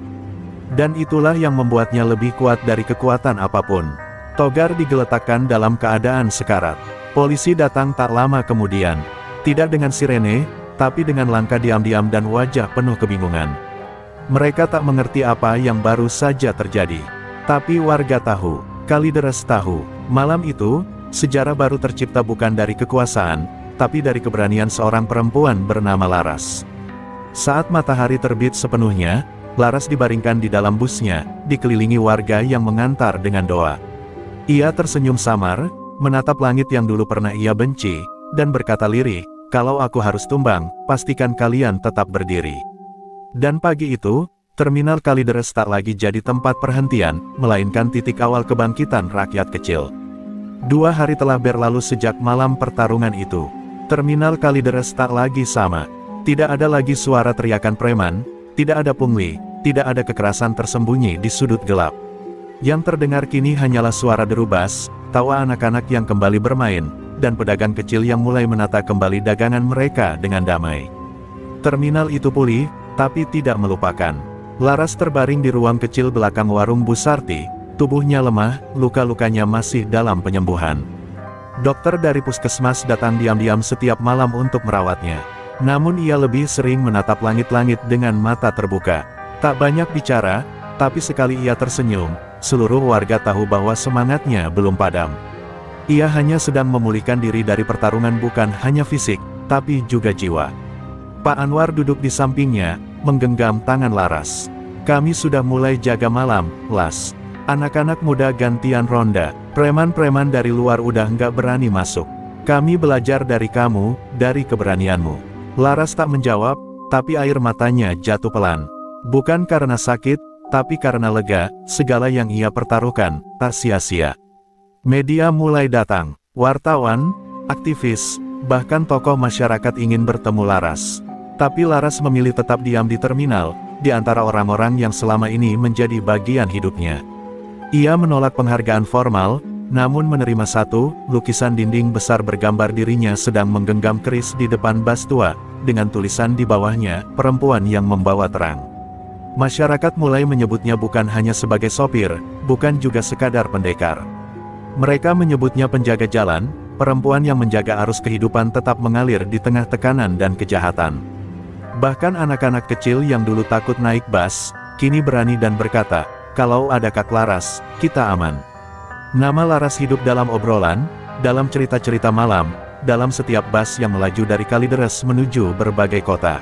Dan itulah yang membuatnya lebih kuat dari kekuatan apapun. Togar digeletakkan dalam keadaan sekarat. Polisi datang tak lama kemudian. Tidak dengan sirene, tapi dengan langkah diam-diam dan wajah penuh kebingungan. Mereka tak mengerti apa yang baru saja terjadi. Tapi warga tahu, Kalideres tahu, malam itu, sejarah baru tercipta bukan dari kekuasaan, tapi dari keberanian seorang perempuan bernama Laras. Saat matahari terbit sepenuhnya, Laras dibaringkan di dalam busnya, dikelilingi warga yang mengantar dengan doa. Ia tersenyum samar, menatap langit yang dulu pernah ia benci, dan berkata lirih, "Kalau aku harus tumbang, pastikan kalian tetap berdiri." Dan pagi itu, terminal Kalideres tak lagi jadi tempat perhentian, melainkan titik awal kebangkitan rakyat kecil. 2 hari telah berlalu sejak malam pertarungan itu. Terminal Kalideres tak lagi sama. Tidak ada lagi suara teriakan preman, tidak ada pungli, tidak ada kekerasan tersembunyi di sudut gelap. Yang terdengar kini hanyalah suara deru bas, tawa anak-anak yang kembali bermain, dan pedagang kecil yang mulai menata kembali dagangan mereka dengan damai. Terminal itu pulih, tapi tidak melupakan. Laras terbaring di ruang kecil belakang warung Bu Sarti, tubuhnya lemah, luka-lukanya masih dalam penyembuhan. Dokter dari puskesmas datang diam-diam setiap malam untuk merawatnya. Namun ia lebih sering menatap langit-langit dengan mata terbuka. Tak banyak bicara, tapi sekali ia tersenyum, seluruh warga tahu bahwa semangatnya belum padam. Ia hanya sedang memulihkan diri dari pertarungan bukan hanya fisik, tapi juga jiwa. Pak Anwar duduk di sampingnya, menggenggam tangan Laras. "Kami sudah mulai jaga malam, Las. Anak-anak muda gantian ronda, preman-preman dari luar udah nggak berani masuk. Kami belajar dari kamu, dari keberanianmu." Laras tak menjawab, tapi air matanya jatuh pelan. Bukan karena sakit, tapi karena lega, segala yang ia pertaruhkan, tak sia-sia. Media mulai datang, wartawan, aktivis, bahkan tokoh masyarakat ingin bertemu Laras. Tapi Laras memilih tetap diam di terminal, di antara orang-orang yang selama ini menjadi bagian hidupnya. Ia menolak penghargaan formal, namun menerima satu lukisan dinding besar bergambar dirinya sedang menggenggam keris di depan bas tua, dengan tulisan di bawahnya, "Perempuan yang membawa terang." Masyarakat mulai menyebutnya bukan hanya sebagai sopir, bukan juga sekadar pendekar. Mereka menyebutnya penjaga jalan, perempuan yang menjaga arus kehidupan tetap mengalir di tengah tekanan dan kejahatan. Bahkan anak-anak kecil yang dulu takut naik bas, kini berani dan berkata, "Kalau ada Kak Laras, kita aman." Nama Laras hidup dalam obrolan, dalam cerita-cerita malam, dalam setiap bas yang melaju dari Kalideres menuju berbagai kota.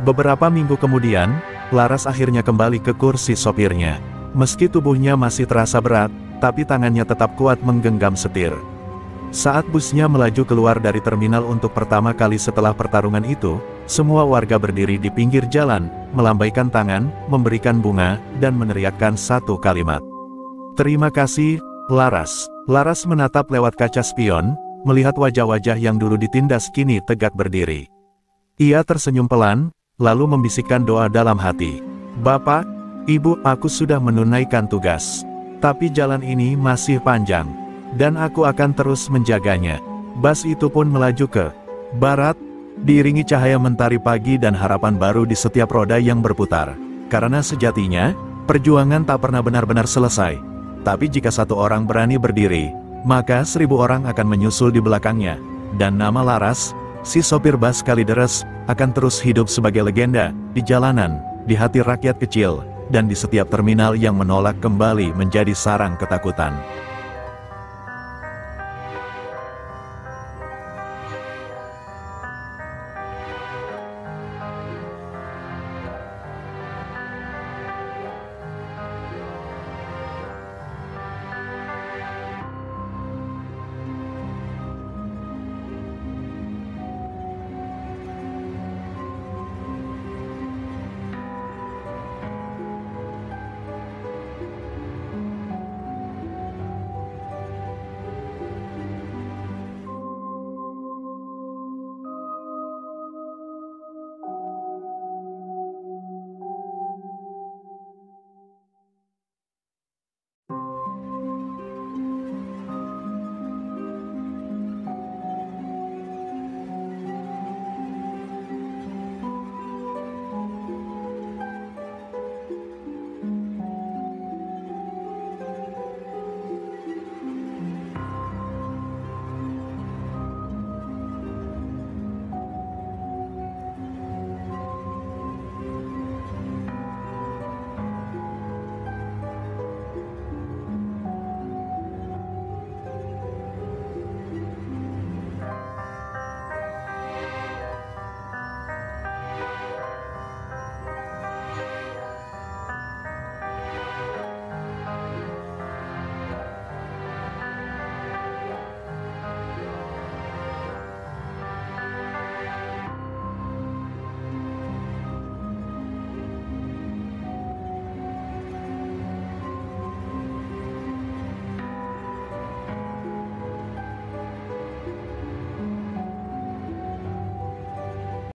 Beberapa minggu kemudian, Laras akhirnya kembali ke kursi sopirnya. Meski tubuhnya masih terasa berat, tapi tangannya tetap kuat menggenggam setir. Saat busnya melaju keluar dari terminal untuk pertama kali setelah pertarungan itu, semua warga berdiri di pinggir jalan, melambaikan tangan, memberikan bunga, dan meneriakkan satu kalimat. "Terima kasih, Laras." Laras menatap lewat kaca spion, melihat wajah-wajah yang dulu ditindas kini tegak berdiri. Ia tersenyum pelan, lalu membisikkan doa dalam hati. "Bapak, Ibu, aku sudah menunaikan tugas. Tapi jalan ini masih panjang, dan aku akan terus menjaganya." Bas itu pun melaju ke barat, diiringi cahaya mentari pagi dan harapan baru di setiap roda yang berputar. Karena sejatinya, perjuangan tak pernah benar-benar selesai. Tapi jika satu orang berani berdiri, maka 1000 orang akan menyusul di belakangnya. Dan nama Laras, si sopir bas Kalideres, akan terus hidup sebagai legenda, di jalanan, di hati rakyat kecil, dan di setiap terminal yang menolak kembali menjadi sarang ketakutan.